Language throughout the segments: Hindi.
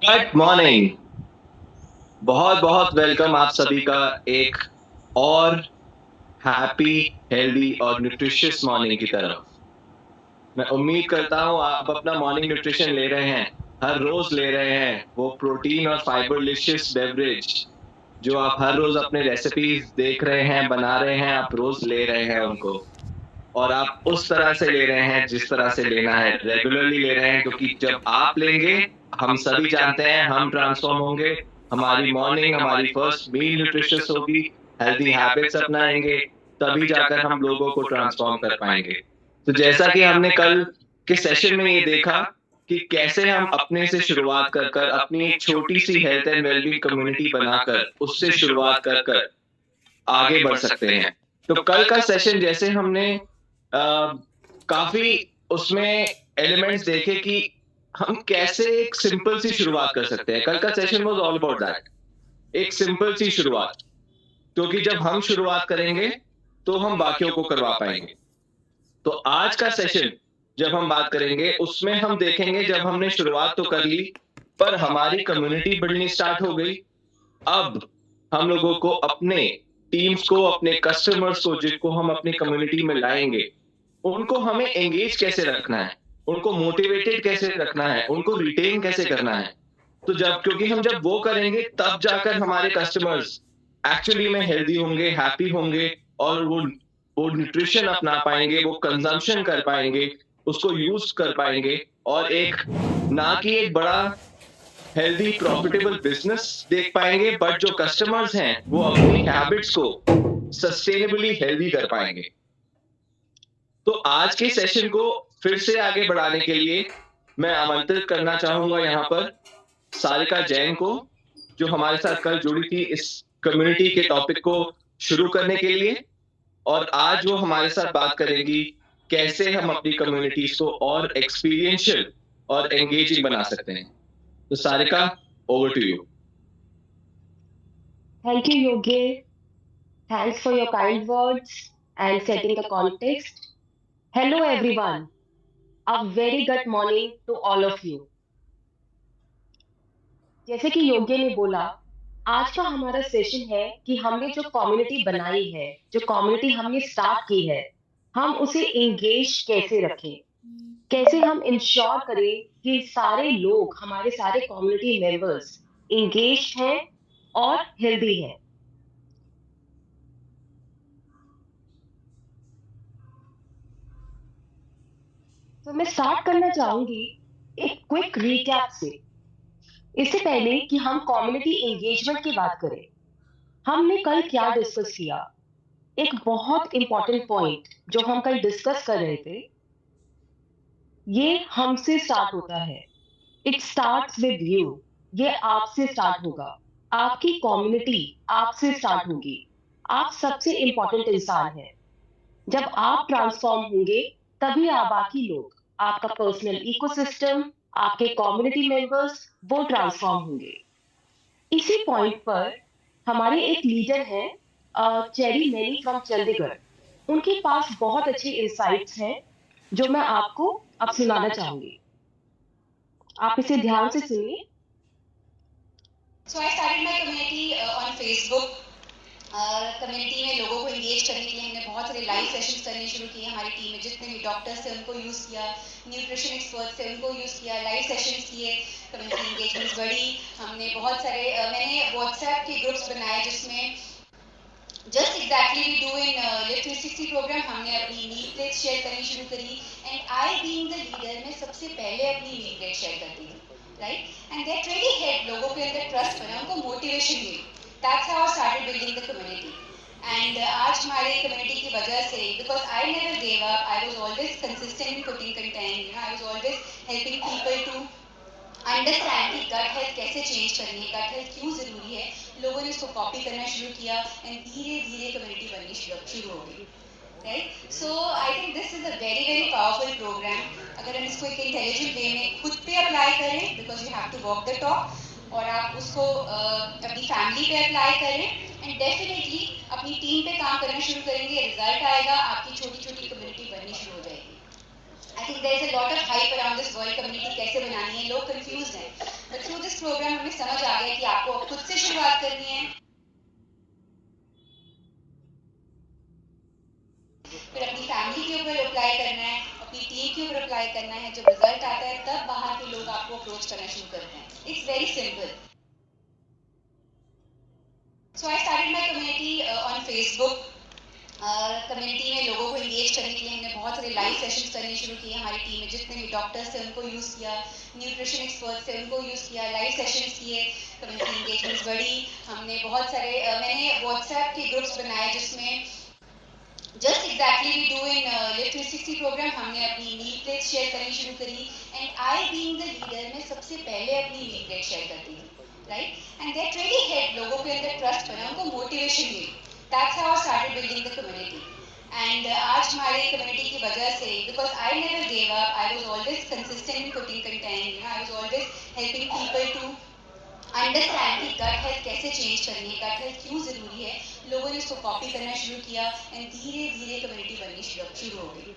Good morning. बहुत बहुत वेलकम आप सभी का एक और हैप्पी, हेल्दी और न्यूट्रिशियस मॉर्निंग की तरफ। मैं उम्मीद करता हूँ आप अपना मॉर्निंग न्यूट्रिशन ले रहे हैं, हर रोज ले रहे हैं वो प्रोटीन और फाइबरलिशियस बेवरेज जो आप हर रोज अपने रेसिपीज देख रहे हैं, बना रहे हैं, आप रोज ले रहे हैं उनको। और आप उस तरह से ले रहे हैं जिस तरह से लेना है, रेगुलरली ले रहे हैं, क्योंकि जब आप लेंगे, हम सभी जानते हैं, हम ट्रांसफॉर्म होंगे। हमारी मॉर्निंग, हमारी फर्स्ट मील न्यूट्रिशियस होगी, हेल्दी हैबिट्स अपनाएंगे, तभी जाकर हम लोगों को ट्रांसफॉर्म कर पाएंगे। तो जैसा कि हमने कल के सेशन में ये देखा कि कैसे हम अपने से शुरुआत कर कर अपनी एक छोटी सी हेल्थ एंड वेलबींग कम्युनिटी बनाकर उससे शुरुआत कर कर आगे बढ़ सकते हैं। तो कल का सेशन जैसे हमने काफी उसमें एलिमेंट्स देखे कि हम कैसे एक सिंपल सी शुरुआत कर सकते हैं। कल का session was all about that, एक सिंपल सी शुरुआत, क्योंकि जब हम शुरुआत करेंगे तो हम बाकियों को करवा पाएंगे। तो आज का सेशन जब हम बात करेंगे उसमें हम देखेंगे, जब हमने शुरुआत तो कर ली पर हमारी कम्युनिटी बढ़नी स्टार्ट हो गई। अब हम लोगों को अपने टीम्स को, अपने कस्टमर्स को, जिनको हम अपनी कम्युनिटी में लाएंगे, उनको हमें एंगेज कैसे रखना है, उनको मोटिवेटेड कैसे रखना है, उनको रिटेन कैसे करना है। तो जब, क्योंकि हम जब वो करेंगे तब जाकर हमारे कस्टमर्स एक्चुअली में हेल्दी होंगे, हैप्पी होंगे, और वो न्यूट्रिशन अपना पाएंगे, वो कंजम्पशन कर पाएंगे, उसको यूज कर पाएंगे, और एक, ना कि एक बड़ा हेल्दी प्रॉफिटेबल बिजनेस देख पाएंगे, बट जो कस्टमर्स हैं वो अपनी हैबिट्स को सस्टेनेबली हेल्दी कर पाएंगे। तो आज के सेशन को फिर से आगे बढ़ाने के लिए मैं आमंत्रित करना चाहूंगा यहाँ पर सारिका जैन को, जो हमारे साथ कल जुड़ी थी इस कम्युनिटी के टॉपिक को शुरू करने के लिए। और आज वो हमारे साथ बात करेंगी कैसे हम अपनी कम्युनिटीज को और एक्सपीरियंशियल और एंगेजिंग बना सकते हैं। तो Sarika, over to you. Thank you, Yogi. Thanks for your kind words and setting the context. Hello, everyone. A very good morning to all of you. जैसे कि योगी ने बोला, आज का हमारा सेशन है कि हमने जो कम्युनिटी बनाई है, जो कम्युनिटी हमने स्टार्ट की है, हम उसे एंगेज कैसे रखें, कैसे हम इंश्योर करें कि सारे लोग, हमारे सारे कम्युनिटी मेंबर्स एंगेज हैं और हेल्दी हैं। तो मैं स्टार्ट करना चाहूंगी एक क्विक रिकैप से। इससे पहले कि हम कम्युनिटी एंगेजमेंट की बात करें, हमने कल क्या डिस्कस किया। एक बहुत इंपॉर्टेंट पॉइंट जो हम कल डिस्कस कर रहे थे, ये हमसे स्टार्ट होता है। It starts with you. ये आपसे स्टार्ट होगा। आपकी कम्युनिटी आपसे स्टार्ट होगी। आप सबसे इंपॉर्टेंट इंसान हैं। जब आप ट्रांसफॉर्म होंगे, तभी आप बाकी लोग, आपका पर्सनल इकोसिस्टम, आपके कम्युनिटी मेंबर्स, वो ट्रांसफॉर्म होंगे। इसी पॉइंट पर हमारे एक लीडर हैं, चेरी नैनी फ्रॉम चंडीगढ़। उनके पास बहुत अच्छे इंसाइट्स हैं जो मैं आपको अब सुनाना चाहूंगी। आप इसे ध्यान से सुनिए। So I started my community on Facebook. Community में लोगों को इंगेज करने के लिए हमने बहुत सारे लाइव सेशंस करने शुरू किए। हमारी टीम में जितने भी डॉक्टर्स थे उनको यूज़ किया, न्यूट्रिशन एक्सपर्ट्स थे उनको यूज़ किया, लाइव सेशंस किए, कम्युनिटी इंगेजमेंट्स बढ़ी। हमने बहुत सारे मैंने व्हाट्सएप के ग्रुप्स बनाए जिसमें just exactly we do in live 360 programme. हमने अपनी मील प्लेट शेयर करनी शुरू करी and I being the leader मैं सबसे पहले अपनी मील प्लेट शेयर करती थी, right? And that really help, लोगों के अंदर ट्रस्ट बना, उनको मोटिवेशन मिली। That's how I started building the community. And आज हमारी कम्युनिटी की वजह से, because I never gave up, I was always consistent in putting content, you know, I was always helping people to understand कि गट हेल्थ कैसे चेंज करनी है, गट हेल्थ क्यों ज़रूरी है। लोगों ने उसको कॉपी करना शुरू किया एंड धीरे धीरे कम्युनिटी बननी शुरू हो गई, right? So I think this is a very very powerful programme. अगर हम इसको एक इंटेलिजेंट वे में खुद पे अप्लाई करें, because you have to walk the talk, और आप उसको अपनी फैमिली पे अप्लाई करें एंड डेफिनेटली अपनी टीम पे काम करना शुरू करेंगे, रिजल्ट आएगा, आपकी छोटी छोटी कम्युनिटी बननी शुरू हो जाएगी। I think there is a lot of hype around this world, community कैसे बनानी है, लोग कंफ्यूज हैं। बट थ्रू दिस प्रोग्राम हमें समझ आ गया कि आपको खुद से शुरुआत करनी है, फिर अपनी फैमिली के ऊपर अप्लाई करना है, अपनी टीम के ऊपर अप्लाई करना है। जब रिजल्ट आता है तब बाहर के लोग आपको अप्रोच करना शुरू करते हैं। It's very simple. So I started my community on Facebook. Community में लोगों को इंगेज करने के लिए हमने बहुत सारे लाइव सेशंस करने शुरू किए। हमारी टीम में जितने भी डॉक्टर्स थे उनको यूज़ किया, न्यूट्रिशन एक्सपर्ट्स थे उनको यूज़ किया, लाइव सेशंस किए, कम्युनिटी इंगेजमेंट्स बढ़ी। हमने बहुत सारे मैंने व्हाट्सएप के ग्रुप्स बनाए जिसमें just exactly we do in live 360 programme. हमने अपनी मील प्लेट शेयर करनी शुरू करी and I being the leader मैं सबसे पहले अपनी मील प्लेट शेयर करती थी, right? And that really help, लोगों के अंदर ट्रस्ट बना, उनको मोटिवेशन मिली। That's how I started building the community. And आज हमारी कम्युनिटी की वजह से, because I never gave up, I was always consistent in putting content, you know, I was always helping people to understand कि गट हेल्थ कैसे चेंज करनी है, गट हेल्थ क्यों ज़रूरी है। लोगों ने इसको कॉपी करना शुरू किया एंड धीरे धीरे कम्युनिटी बननी शुरू हो गई,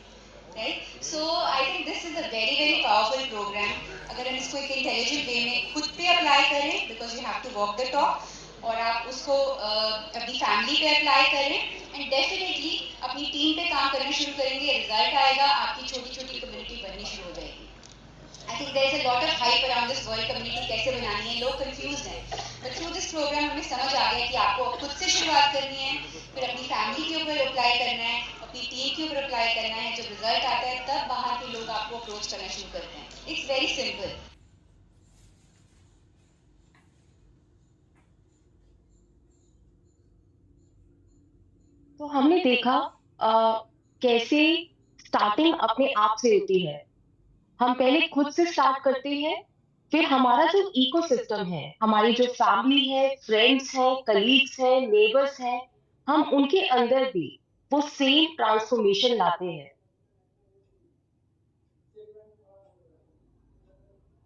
right? So I think this is a very very powerful programme. अगर हम इसको एक इंटेलिजेंट वे में खुद पे अप्लाई करें, because you have to walk the talk, और आप उसको अपनी फैमिली पे अप्लाई करें एंड डेफिनेटली अपनी टीम पे काम करना शुरू करेंगे, रिजल्ट आएगा, आपकी छोटी छोटी कम्युनिटी बननी शुरू हो जाएगी। I think there is a lot of hype around this world community, कैसे बनानी है, लोग confused हैं। But through this program हमें समझ आ गया कि आपको खुद से शुरुआत करनी है, फिर अपनी फैमिली के ऊपर अप्लाई करना है, अपनी टीम के ऊपर अप्लाई करना है। जब रिजल्ट आता है तब बाहर के लोग आपको अप्रोच करना शुरू करते हैं। It's very simple. तो हमने देखा कैसे स्टार्टिंग अपने आप से होती है। हम पहले खुद से स्टार्ट करते हैं, फिर हमारा जो इकोसिस्टम है, हमारी जो फैमिली है, फ्रेंड्स हैं, कलीग्स हैं, नेबर्स हैं, हम उनके अंदर भी वो सेम ट्रांसफॉर्मेशन लाते हैं।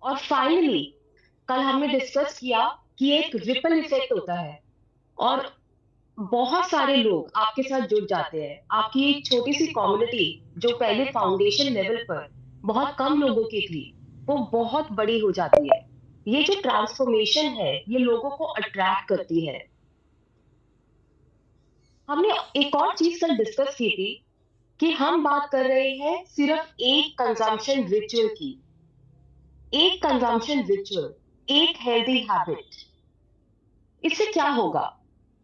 और फाइनली कल हमने डिस्कस किया कि एक रिपल इफेक्ट होता है और बहुत सारे लोग आपके साथ जुड़ जाते हैं। आपकी एक छोटी सी कम्युनिटी जो पहले फाउंडेशन लेवल पर बहुत कम लोगों की थी, वो बहुत बड़ी हो जाती है। ये जो ट्रांसफॉर्मेशन है, ये लोगों को अट्रैक्ट करती है। हमने एक और चीज कल डिस्कस की थी कि हम बात कर रहे हैं सिर्फ एक कंजम्पशन रिचुअल की, एक कंजम्पशन रिचुअल, एक हेल्दी हैबिट। इससे क्या होगा?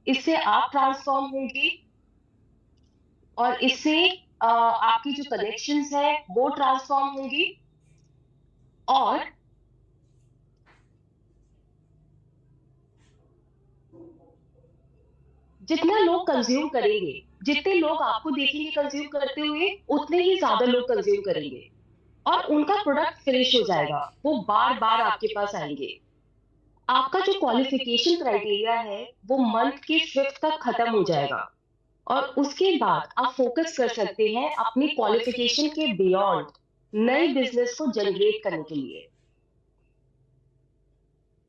इससे आप ट्रांसफॉर्म होंगे और इससे आपकी जो कनेक्शंस है वो ट्रांसफॉर्म होंगी। और जितना लोग कंज्यूम करेंगे, जितने लोग आपको देखेंगे कंज्यूम करते हुए, उतने ही ज्यादा लोग कंज्यूम करेंगे और उनका प्रोडक्ट फिनिश हो जाएगा, वो बार बार आपके पास आएंगे। आपका जो क्वालिफिकेशन क्राइटेरिया है वो मंथ के 5th तक खत्म हो जाएगा और उसके बाद आप फोकस कर सकते हैं अपनी क्वालिफिकेशन के बियॉन्ड नए बिजनेस को जनरेट करने के लिए।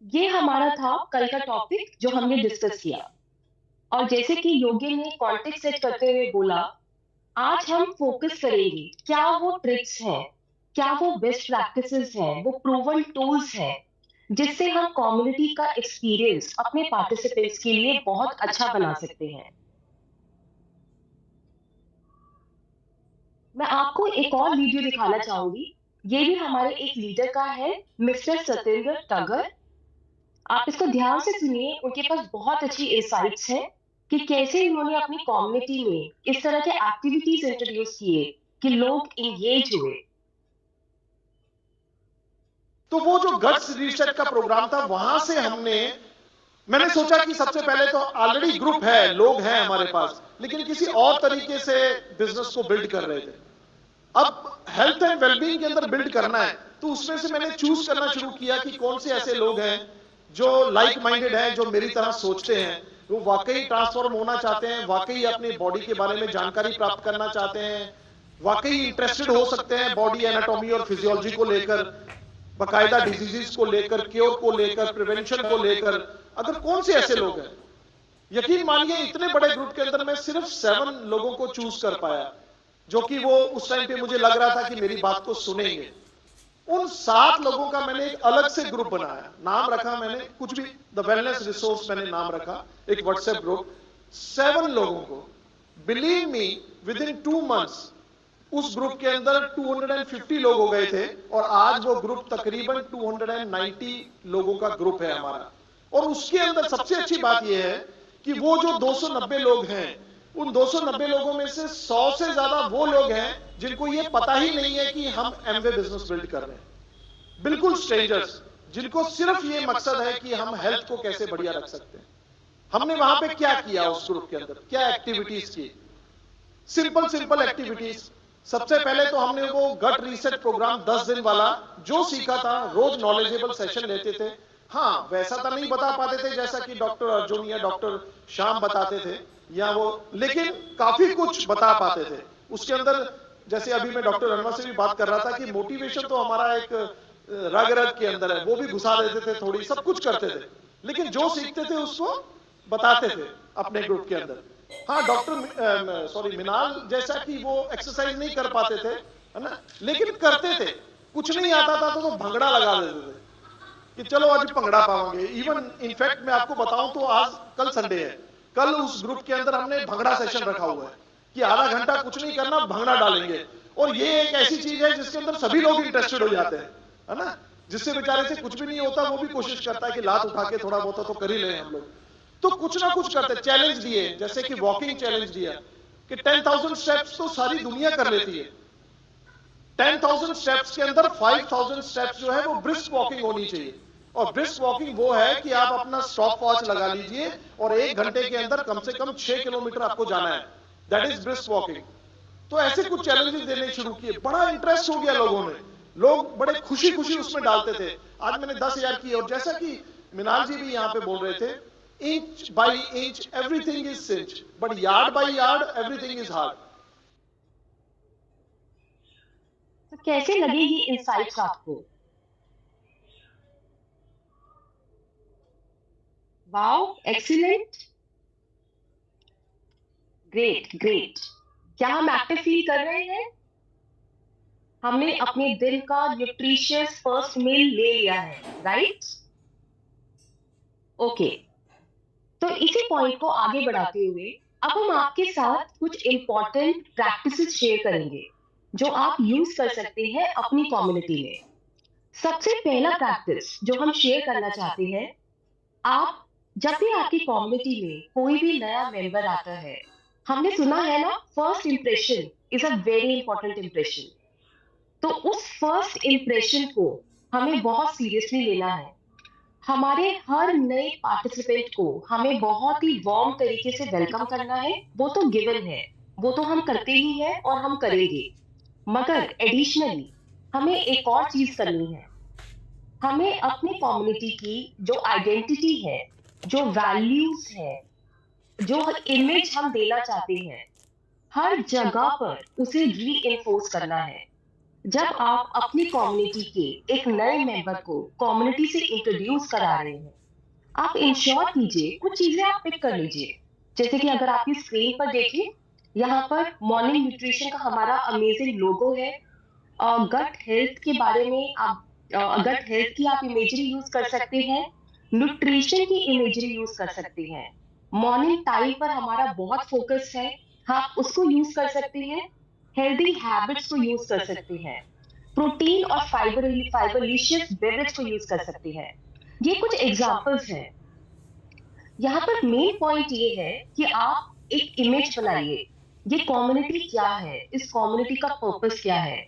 ये हमारा था कल का टॉपिक जो हमने डिस्कस किया। और जैसे कि योगी ने कॉन्टेक्स्ट सेट करते हुए बोला, आज हम फोकस करेंगे क्या वो ट्रिक्स हैं, क्या वो बेस्ट प्रैक्टिसेस हैं, वो प्रूवन टूल्स हैं जिससे हम कम्युनिटी का एक्सपीरियंस अपने पार्टिसिपेंट्स के लिए बहुत अच्छा बना सकते हैं। मैं आपको एक और वीडियो दिखाना चाहूंगी। ये भी हमारे एक लीडर का है, मिस्टर सत्येंद्र टगर। आप इसको ध्यान से सुनिए, उनके पास बहुत अच्छी इंसाइट्स हैं कि कैसे उन्होंने अपनी कम्युनिटी में इस तरह के एक्टिविटीज इंट्रोड्यूस किए कि लोग इंगेज हुए। तो वो जो गट्स रीसेट का प्रोग्राम था, वहां से मैंने सोचा कि सबसे पहले तो ऑलरेडी ग्रुप है, लोग हैं हमारे पास, लेकिन किसी और तरीके से बिजनेस को बिल्ड कर रहे थे। अब हेल्थ एंड वेलबींग के अंदर बिल्ड करना है, तो उसमें से मैंने चूज करना शुरू किया कि कौन से ऐसे लोग हैं जो लाइक माइंडेड हैं, जो मेरी तरह सोचते हैं, वो वाकई ट्रांसफॉर्म होना चाहते हैं, वाकई अपनी बॉडी के बारे में जानकारी प्राप्त करना चाहते हैं, वाकई इंटरेस्टेड हो सकते हैं बॉडी एनाटॉमी और फिजियोलॉजी को लेकर, बाकायदा डिजीजेस को लेकर, क्योर को लेकर, प्रिवेंशन को लेकर। अगर कौन से ऐसे लोग हैं, यकीन मानिए इतने बड़े ग्रुप के अंदर मैं सिर्फ 7 लोगों को चूज कर पाया, जो कि वो उस टाइम पे मुझे लग रहा था कि मेरी बात को सुनेंगे। उन 7 लोगों का मैंने एक अलग से ग्रुप बनाया, नाम रखा मैंने कुछ भी, द वेलनेस रिसोर्स मैंने नाम रखा, एक व्हाट्सएप ग्रुप, 7 लोगों को, believe me, with in 2 months उस ग्रुप के अंदर 250 लोग हो गए थे और आज वो ग्रुप तकरीबन 290 लोगों का ग्रुप है हमारा। और उसके अंदर सबसे अच्छी बात यह है कि वो जो 290 लोग हैं, उन 290 लोगों में से 100 से ज्यादा वो लोग हैं जिनको ये पता ही नहीं है कि हम एमवे बिजनेस बिल्ड कर रहे हैं, बिल्कुल स्ट्रेंजर्स, जिनको सिर्फ ये मकसद है कि हम हेल्थ को कैसे बढ़िया रख सकते हैं। हमने वहां पे क्या किया, उस ग्रुप के अंदर क्या एक्टिविटीज की, सिंपल एक्टिविटीज। सबसे पहले तो हमने वो गट रीसेट प्रोग्राम 10 दिन वाला जो सीखा था, रोज नॉलेजेबल सेशन लेते थे। हाँ, वैसा तो नहीं बता पाते थे जैसा कि डॉक्टर अर्जुन या डॉक्टर श्याम बताते थे या वो, लेकिन काफी कुछ बता पाते थे उसके अंदर। जैसे अभी मैं डॉक्टर अनवर से भी बात कर रहा था कि मोटिवेशन तो हमारा एक रग रग के अंदर है, वो भी घुसा देते थे, थोड़ी सब कुछ करते थे, लेकिन जो सीखते थे उसको बताते थे अपने ग्रुप के अंदर। हाँ, डॉक्टर मिनाल जैसा कि वो एक्सरसाइज नहीं कर पाते थे, है ना, लेकिन करते थे। कुछ नहीं आता था तो वो भंगड़ा लगा देते थे कि चलो आज भंगड़ा पाओगे। इवन इनफैक्ट मैं आपको बताऊं तो आज कल संडे है, कल उस ग्रुप के अंदर हमने भंगड़ा सेशन रखा हुआ है कि आधा घंटा कुछ नहीं करना, भंगड़ा डालेंगे। और ये एक ऐसी चीज है जिसके अंदर सभी लोग इंटरेस्टेड हो जाते हैं, है ना, जिससे बेचारे से कुछ भी नहीं होता, वो भी कोशिश करता है कि लात उठा के थोड़ा बहुत तो कर ही लें हम लोग। तो कुछ ना कुछ करते, चैलेंज दिए, जैसे कि वॉकिंग चैलेंज दिया कि 10,000 स्टेप्स तो सारी दुनिया कर लेती है, 10,000 स्टेप्स के अंदर 5,000 स्टेप्स जो है वो ब्रिस्क वॉकिंग होनी चाहिए। और ब्रिस्क वॉकिंग वो है कि आप अपना स्टॉप वॉच लगा लीजिए और 1 घंटे के अंदर कम से कम 6 किलोमीटर आपको जाना है, दैट इज ब्रिस्क वॉकिंग। तो ऐसे कुछ चैलेंजेस देने शुरू किए, बड़ा इंटरेस्ट हो गया लोगों में, लोग बड़े खुशी खुशी उसमें डालते थे। आज मैंने 10,000 किए, और जैसा कि मिनाल जी भी यहाँ पे बोल रहे थे, inch by inch everything is cinch, but yard by yard everything is hard. तो कैसे लगे ये इंसाइट्स आपको? Wow, excellent, great great. क्या हम एक्टिव फील कर रहे हैं? हमने अपने दिन का न्यूट्रिशियस फर्स्ट मील ले लिया है, राइट? ओके, तो इसी पॉइंट को आगे बढ़ाते हुए अब हम आपके साथ कुछ इंपॉर्टेंट प्रैक्टिसेस शेयर करेंगे जो आप यूज कर सकते हैं अपनी कम्युनिटी में। सबसे पहला प्रैक्टिस जो हम शेयर करना चाहते हैं, आप जब भी आपकी कम्युनिटी में कोई भी नया मेंबर आता है, हमने सुना है ना, first impression is a very important impression. तो उस फर्स्ट इंप्रेशन को हमें बहुत सीरियसली लेना है। हमारे हर नए पार्टिसिपेंट को हमें बहुत ही वार्म तरीके से वेलकम करना है, वो तो गिवन है, वो तो हम करते ही हैं और हम करेंगे। मगर एडिशनली हमें एक और चीज करनी है। हमें अपनी कम्युनिटी की जो आइडेंटिटी है, जो वैल्यूज है, जो इमेज हम देना चाहते हैं, हर जगह पर उसे रीइंफोर्स करना है। जब आप अपनी कम्युनिटी के एक नए मेंबर को कम्युनिटी से इंट्रोड्यूस करा रहे हैं, आप इंश्योर कीजिए, कुछ चीजें आप पिक कर लीजिए। जैसे कि अगर आपकी स्क्रीन पर देखिए, यहाँ पर मॉर्निंग न्यूट्रिशन का हमारा अमेजिंग लोगो है। गट हेल्थ के बारे में आप गट हेल्थ की आप इमेजरी यूज कर सकते हैं, न्यूट्रिशन की इमेजरी यूज कर सकते हैं। मॉर्निंग टाइम पर हमारा बहुत फोकस है, आप उसको यूज कर सकते हैं। हेल्दी हैबिट्स को यूज कर सकते हैं। प्रोटीन और फाइबरलिशियस बेवरेज को यूज कर सकते हैं। ये कुछ एग्जांपल्स हैं। यहाँ पर मेन पॉइंट ये है कि आप एक इमेज बनाइए, ये कम्युनिटी क्या है, इस कम्युनिटी का पर्पस क्या है,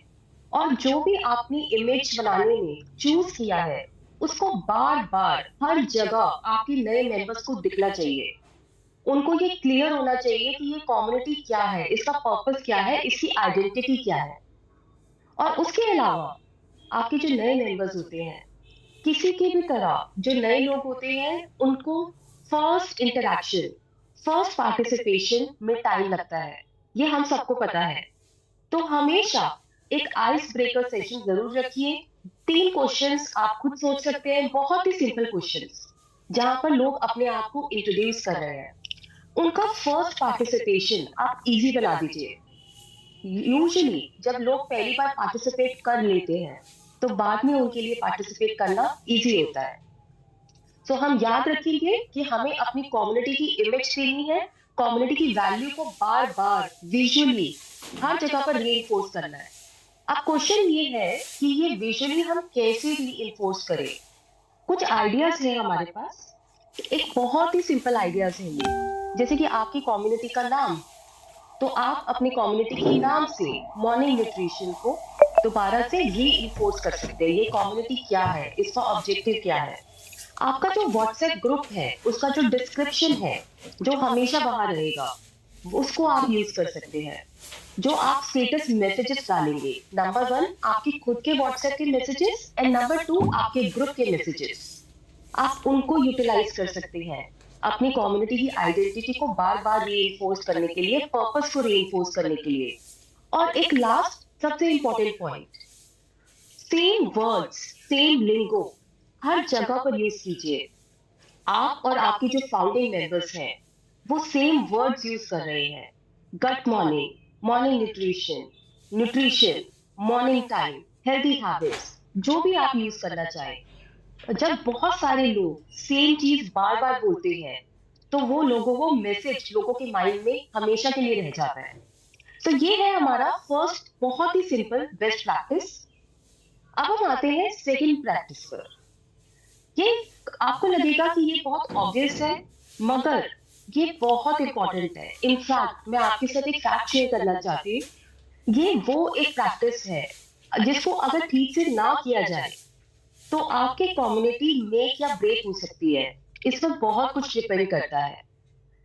और जो भी आपने इमेज बनाने में चूज किया है उसको बार बार हर जगह आपके नए मेंबर्स को दिखना चाहिए। उनको ये क्लियर होना चाहिए कि ये कम्युनिटी क्या है, इसका पर्पस क्या है, इसकी आइडेंटिटी क्या है। और उसके अलावा आपके जो नए मेंबर्स होते हैं, किसी की भी तरह जो नए लोग होते हैं, उनको फर्स्ट इंटरैक्शन, फर्स्ट पार्टिसिपेशन में टाइम लगता है, ये हम सबको पता है। तो हमेशा एक आइस ब्रेकर सेशन जरूर रखिए। 3 क्वेश्चंस आप खुद सोच सकते हैं, बहुत ही सिंपल क्वेश्चंस, जहां पर लोग अपने आप को इंट्रोड्यूस कर रहे हैं। उनका फर्स्ट पार्टिसिपेशन आप इजी बना दीजिए। यूजुअली जब लोग पहली बार पार्टिसिपेट कर लेते हैं तो बाद में उनके लिए पार्टिसिपेट करना इजी होता है। तो हम याद रखेंगे कि हमें अपनी कम्युनिटी की इमेज देनी है, कम्युनिटी की वैल्यू को बार बार विजुअली हर जगह पर रीइंफोर्स करना है। अब क्वेश्चन ये है कि ये विजुअली हम कैसे रीइंफोर्स करें। कुछ आइडियाज हैं हमारे पास। एक बहुत ही सिंपल आइडियाज है ये, जैसे कि आपकी कम्युनिटी का नाम, तो आप अपनी कम्युनिटी के नाम से मॉर्निंग न्यूट्रिशन को दोबारा से रीइंफोर्स कर सकते हैं। ये कम्युनिटी क्या है, इसका ऑब्जेक्टिव क्या है। आपका जो व्हाट्सएप ग्रुप है उसका जो डिस्क्रिप्शन है जो हमेशा बाहर रहेगा, उसको आप यूज कर सकते हैं। जो आप स्टेटस मैसेजेस डालेंगे, नंबर 1 आपके खुद के व्हाट्सएप के मैसेजेस एंड नंबर 2 आपके ग्रुप के मैसेजेस, आप उनको यूटिलाइज कर सकते हैं अपनी कम्युनिटी की आइडेंटिटी को बार बार रीइंफोर्स करने के लिए, पर्पस को रीइंफोर्स करने के लिए। और एक लास्ट सबसे important point, same words same lingo हर जगह पर यूज कीजिए। आप और आपकी जो फाउंडिंग मेंबर्स हैं वो सेम वर्ड्स यूज कर रहे हैं। Gut morning, morning nutrition, nutrition, morning time, healthy habits, जो भी आप यूज करना चाहें। जब बहुत सारे लोग सेम चीज बार बार बोलते हैं तो वो मैसेज लोगों के माइंड में हमेशा के लिए रह जाता है। तो ये है हमारा फर्स्ट बहुत ही सिंपल बेस्ट प्रैक्टिस। अब हम आते हैं सेकंड प्रैक्टिस पर। ये आपको लगेगा कि ये बहुत ऑब्वियस है, मगर ये बहुत इंपॉर्टेंट है। इनफैक्ट मैं आपके साथ एक फैक्ट शेयर करना चाहती हूँ। ये वो एक प्रैक्टिस है जिसको अगर ठीक से ना किया जाए तो आपके कम्युनिटी मेक या ब्रेक हो सकती है। इस पर बहुत कुछ डिपेंड करता है।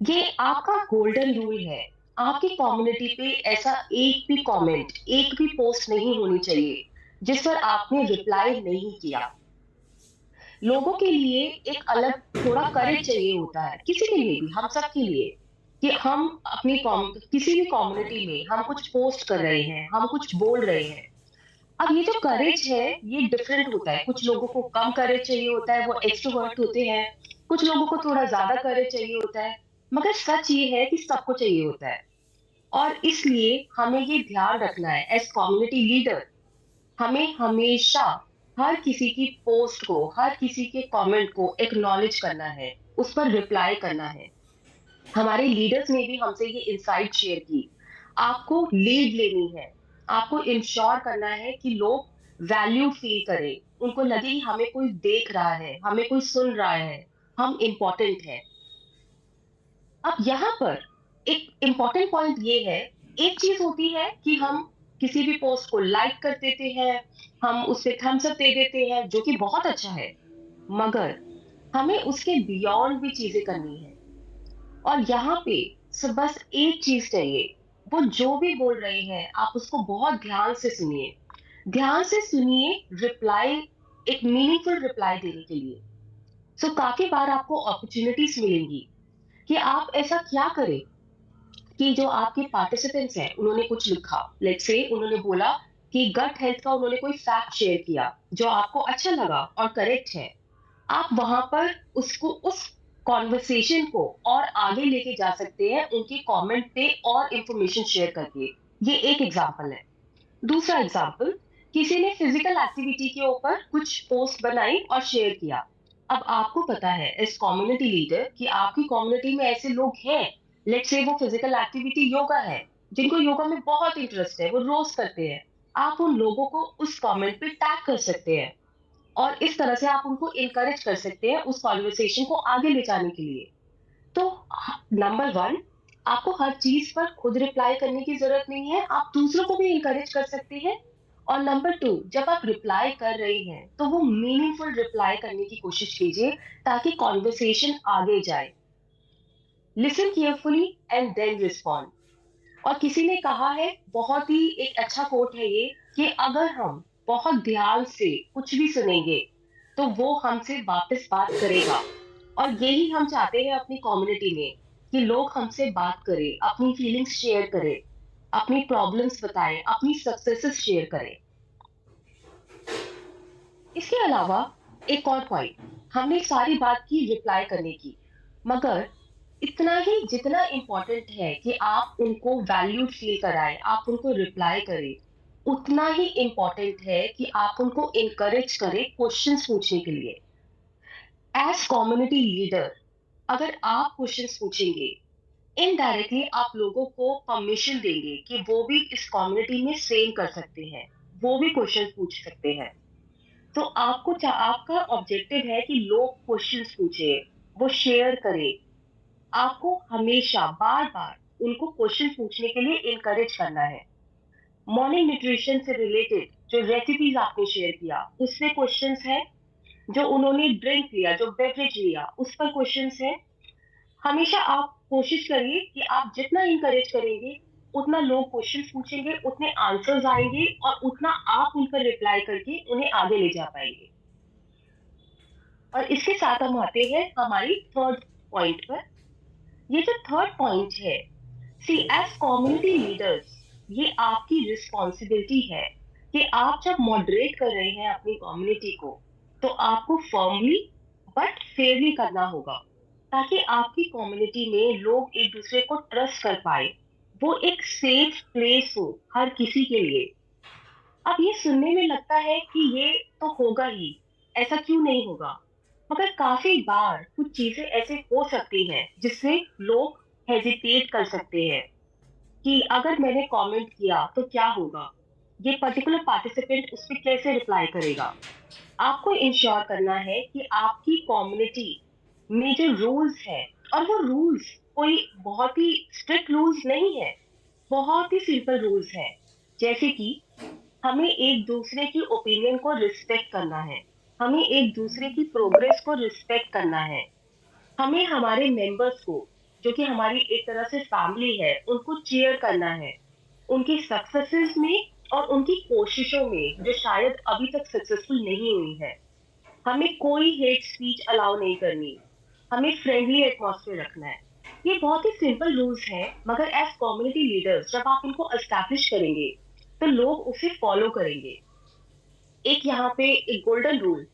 ये आपका गोल्डन रूल है। आपकी कम्युनिटी पे ऐसा एक भी कमेंट, एक भी पोस्ट नहीं होनी चाहिए जिस पर आपने रिप्लाई नहीं किया। लोगों के लिए एक अलग थोड़ा करेज चाहिए होता है, किसी के लिए भी, हम सब के लिए, कि हम अपनी किसी भी कम्युनिटी में हम कुछ पोस्ट कर रहे हैं, हम कुछ बोल रहे हैं। अब ये जो करेज है ये डिफरेंट होता है। कुछ लोगों को कम करेज चाहिए होता है, वो एक्सट्रोवर्ट होते हैं। कुछ लोगों को थोड़ा ज्यादा करेज चाहिए होता है। मगर सच ये है कि सबको चाहिए होता है। और इसलिए हमें ये ध्यान रखना है एज कम्युनिटी लीडर, हमें हमेशा हर किसी की पोस्ट को, हर किसी के कमेंट को एक्नॉलेज करना है, उस पर रिप्लाई करना है। हमारे लीडर्स ने भी हमसे ये इंसाइट शेयर की। आपको लीड लेनी है, आपको इंश्योर करना है कि लोग वैल्यू फील करें, उनको लगे कि हमें कोई देख रहा है, हमें कोई सुन रहा है, हम इंपॉर्टेंट हैं। अब यहाँ पर एक इंपॉर्टेंट पॉइंट ये है, एक चीज होती है कि हम किसी भी पोस्ट को लाइक कर देते हैं, हम उसे थम्स अप दे देते हैं, जो कि बहुत अच्छा है, मगर हमें उसके बियॉन्ड भी चीजें करनी है। और यहाँ पे सिर्फ बस एक चीज चाहिए, वो जो भी बोल रहे हैं आप उसको बहुत ध्यान से सुनिए, ध्यान से सुनिए, रिप्लाई, एक मीनिंगफुल रिप्लाई देने के लिए। सो काफी बार आपको अपॉर्चुनिटीज मिलेंगी कि आप ऐसा क्या करें कि जो आपके पार्टिसिपेंट्स हैं उन्होंने कुछ लिखा, लेट्स से उन्होंने बोला कि गट हेल्थ का उन्होंने कोई फैक्ट शेयर किया जो आपको अच्छा लगा और करेक्ट है। आप वहां पर उसको, उस कॉन्वर्सेशन को और आगे लेके जा सकते हैं उनके कमेंट पे और इंफॉर्मेशन शेयर करके। ये एक एग्जांपल है। दूसरा एग्जांपल, किसी ने फिजिकल एक्टिविटी के ऊपर कुछ पोस्ट बनाई और शेयर किया। अब आपको पता है एज कम्युनिटी लीडर कि आपकी कम्युनिटी में ऐसे लोग हैं, लेट्स से वो फिजिकल एक्टिविटी योगा है, जिनको योगा में बहुत इंटरेस्ट है, वो रोज करते हैं। आप उन लोगों को उस कमेंट पे टैग कर सकते हैं और इस तरह से आप उनको इनकरेज कर सकते हैं उस कॉन्वर्सेशन को आगे ले जाने के लिए। तो नंबर 1, आपको हर चीज पर खुद रिप्लाई करने की जरूरत नहीं है, आप दूसरों को भी इंकरेज कर सकते हैं। और नंबर 2, जब आप रिप्लाई कर रहे हैं तो वो मीनिंगफुल रिप्लाई करने की कोशिश कीजिए ताकि कॉन्वर्सेशन आगे जाए। Listen carefully and then respond. और किसी ने कहा है, बहुत ही एक अच्छा कोट है ये, कि अगर हम बहुत ध्यान से कुछ भी सुनेंगे तो वो हमसे वापस बात करेगा। और यही हम चाहते हैं अपनी कम्युनिटी में, कि लोग हमसे बात करें, अपनी फीलिंग्स शेयर करें, अपनी प्रॉब्लम्स बताएं, अपनी सक्सेसेस शेयर करें। इसके अलावा एक और पॉइंट, हमने सारी बात की रिप्लाई करने की, मगर इतना ही जितना इंपॉर्टेंट है कि आप उनको वैल्यूड फील कराएं, आप उनको रिप्लाई करें, उतना ही इम्पोर्टेंट है कि आप उनको इनकरेज करें क्वेश्चंस पूछने के लिए। एज कम्युनिटी लीडर, अगर आप क्वेश्चंस पूछेंगे, इनडायरेक्टली आप लोगों को परमिशन देंगे कि वो भी इस कम्युनिटी में सेम कर सकते हैं, वो भी क्वेश्चन पूछ सकते हैं। तो आपका ऑब्जेक्टिव है कि लोग क्वेश्चंस पूछे, वो शेयर करें। आपको हमेशा बार बार उनको क्वेश्चन पूछने के लिए इनकरेज करना है। मॉर्निंग न्यूट्रिशन से रिलेटेड जो रेसिपीज आपने शेयर किया, उसमें क्वेश्चंस है। जो उन्होंने ड्रिंक लिया, जो बेवरेज लिया, उस पर क्वेश्चंस है। हमेशा आप कोशिश करिए कि आप जितना इनकरेज करेंगे, उतना लोग क्वेश्चंस पूछेंगे, उतने आंसर्स आएंगे और उतना आप उन पर रिप्लाई करके उन्हें आगे ले जा पाएंगे। और इसके साथ हम आते हैं हमारी थर्ड पॉइंट पर। ये जो थर्ड पॉइंट है, सी एज कम्युनिटी लीडर्स, ये आपकी रिस्पॉन्सिबिलिटी है कि आप जब मॉडरेट कर रहे हैं अपनी कम्युनिटी को, तो आपको फर्मली बट फेयरली करना होगा, ताकि आपकी कम्युनिटी में लोग एक दूसरे को ट्रस्ट कर पाए, वो एक सेफ प्लेस हो हर किसी के लिए। अब ये सुनने में लगता है कि ये तो होगा ही, ऐसा क्यों नहीं होगा, मगर काफी बार कुछ चीजें ऐसे हो सकती हैं जिससे लोग हेजिटेट कर सकते हैं कि अगर मैंने कमेंट किया तो क्या होगा, ये पर्टिकुलर पार्टिसिपेंट उस पर कैसे रिप्लाई करेगा। आपको इंश्योर करना है कि आपकी कम्युनिटी में जो रूल्स है, और वो रूल्स कोई बहुत ही स्ट्रिक्ट रूल्स नहीं है, बहुत ही सिंपल रूल्स है। जैसे कि हमें एक दूसरे की ओपिनियन को रिस्पेक्ट करना है, हमें एक दूसरे की प्रोग्रेस को रिस्पेक्ट करना है, हमें हमारे मेंबर्स को, जो कि हमारी एक तरह से फैमिली है, उनको चीयर करना है, उनकी सक्सेसेस में और उनकी कोशिशों में जो शायद अभी तक सक्सेसफुल नहीं हुई है। हमें कोई हेट स्पीच अलाउ नहीं करनी, हमें फ्रेंडली एटमॉस्फेयर रखना है। ये बहुत ही सिंपल रूल्स हैं, मगर एज कम्युनिटी लीडर्स जब आप इनको एस्टैब्लिश करेंगे, तो लोग उसे फॉलो करेंगे। एक यहाँ पे एक गोल्डन रूल,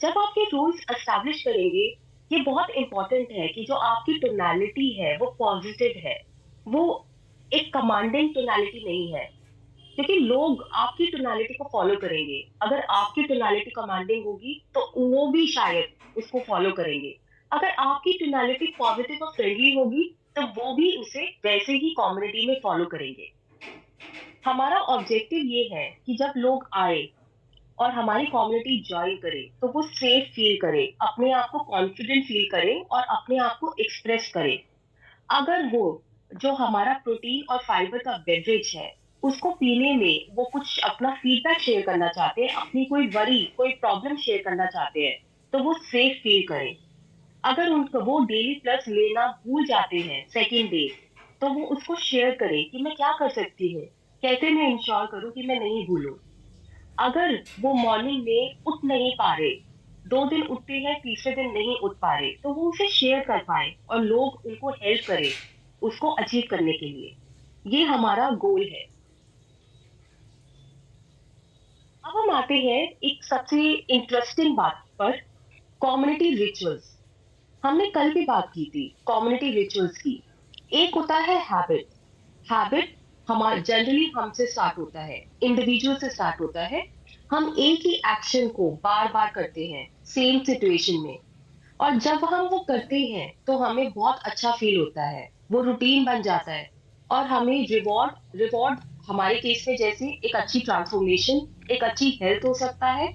जब आप ये रूल्स एस्टैब्लिश करेंगे, ये बहुत इंपॉर्टेंट है कि जो आपकी टोनालिटी है वो पॉजिटिव है, वो एक कमांडिंग टोनालिटी नहीं है, क्योंकि लोग आपकी टोनालिटी को फॉलो करेंगे। अगर आपकी टोनालिटी कमांडिंग होगी तो वो भी शायद उसको फॉलो करेंगे। अगर आपकी टोनालिटी पॉजिटिव और फ्रेंडली होगी, तो वो भी उसे वैसे ही कम्युनिटी में फॉलो करेंगे। हमारा ऑब्जेक्टिव ये है कि जब लोग आए और हमारी कम्युनिटी ज्वाइन करे, तो वो सेफ फील करे, अपने आप को कॉन्फिडेंट फील करे और अपने आप को एक्सप्रेस करे। अगर वो जो हमारा प्रोटीन और फाइबर का बेवरेज है, उसको पीने में वो कुछ अपना फीडबैक शेयर करना चाहते हैं, अपनी कोई वरी, कोई प्रॉब्लम शेयर करना चाहते हैं, तो वो सेफ फील करें। अगर उनको वो डेली प्लस लेना भूल जाते हैं सेकेंड डे, तो वो उसको शेयर करें कि मैं क्या कर सकती हूँ, कैसे मैं इंश्योर करूँ कि मैं नहीं भूलूं। अगर वो मॉर्निंग में उठ नहीं पा रहे, 2 दिन उठते हैं, तीसरे दिन नहीं उठ पा रहे, तो वो उसे शेयर कर पाए और लोग उनको हेल्प करें उसको अचीव करने के लिए। ये हमारा गोल है। अब हम आते हैं एक सबसे इंटरेस्टिंग बात पर, कम्युनिटी रिचुअल्स। हमने कल भी बात की थी कम्युनिटी रिचुअल्स की। एक होता है हैबिट। हैबिट हमारा जनरली हमसे स्टार्ट होता है, इंडिविजुअल से स्टार्ट होता है। हम एक ही एक्शन को बार बार करते हैं सेम सिचुएशन में, और जब हम वो करते हैं तो हमें बहुत अच्छा फील होता है, वो रूटीन बन जाता है और हमें रिवॉर्ड रिवॉर्ड हमारे केस में जैसे एक अच्छी ट्रांसफॉर्मेशन, एक अच्छी हेल्थ हो सकता है,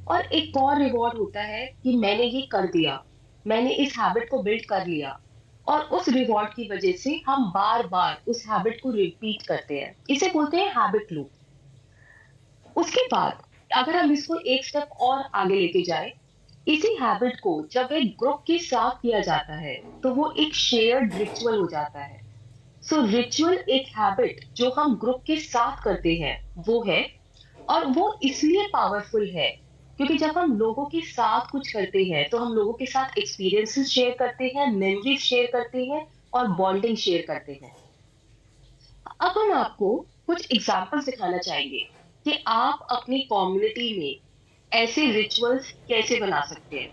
और एक और रिवॉर्ड होता है कि मैंने ये कर दिया, मैंने इस हैबिट को बिल्ड कर लिया, और उस रिवॉर्ड की वजह से हम बार बार उस हैबिट को रिपीट करते हैं। इसे बोलते हैं हैबिट लूप। उसके बाद अगर हम इसको एक स्टेप और आगे लेके जाए, इसी हैबिट को जब एक ग्रुप के साथ किया जाता है, तो वो एक शेयर्ड रिचुअल हो जाता है। सो रिचुअल एक हैबिट जो हम ग्रुप के साथ करते हैं वो है, और वो इसलिए पावरफुल है क्योंकि जब हम लोगों के साथ कुछ करते हैं, तो हम लोगों के साथ एक्सपीरियंसेस शेयर करते हैं, मेमोरीज शेयर करते हैं और बॉन्डिंग शेयर करते हैं। अब हम आपको कुछ एग्जांपल्स दिखाना चाहेंगे कि आप अपनी कम्युनिटी में ऐसे रिचुअल्स कैसे बना सकते हैं।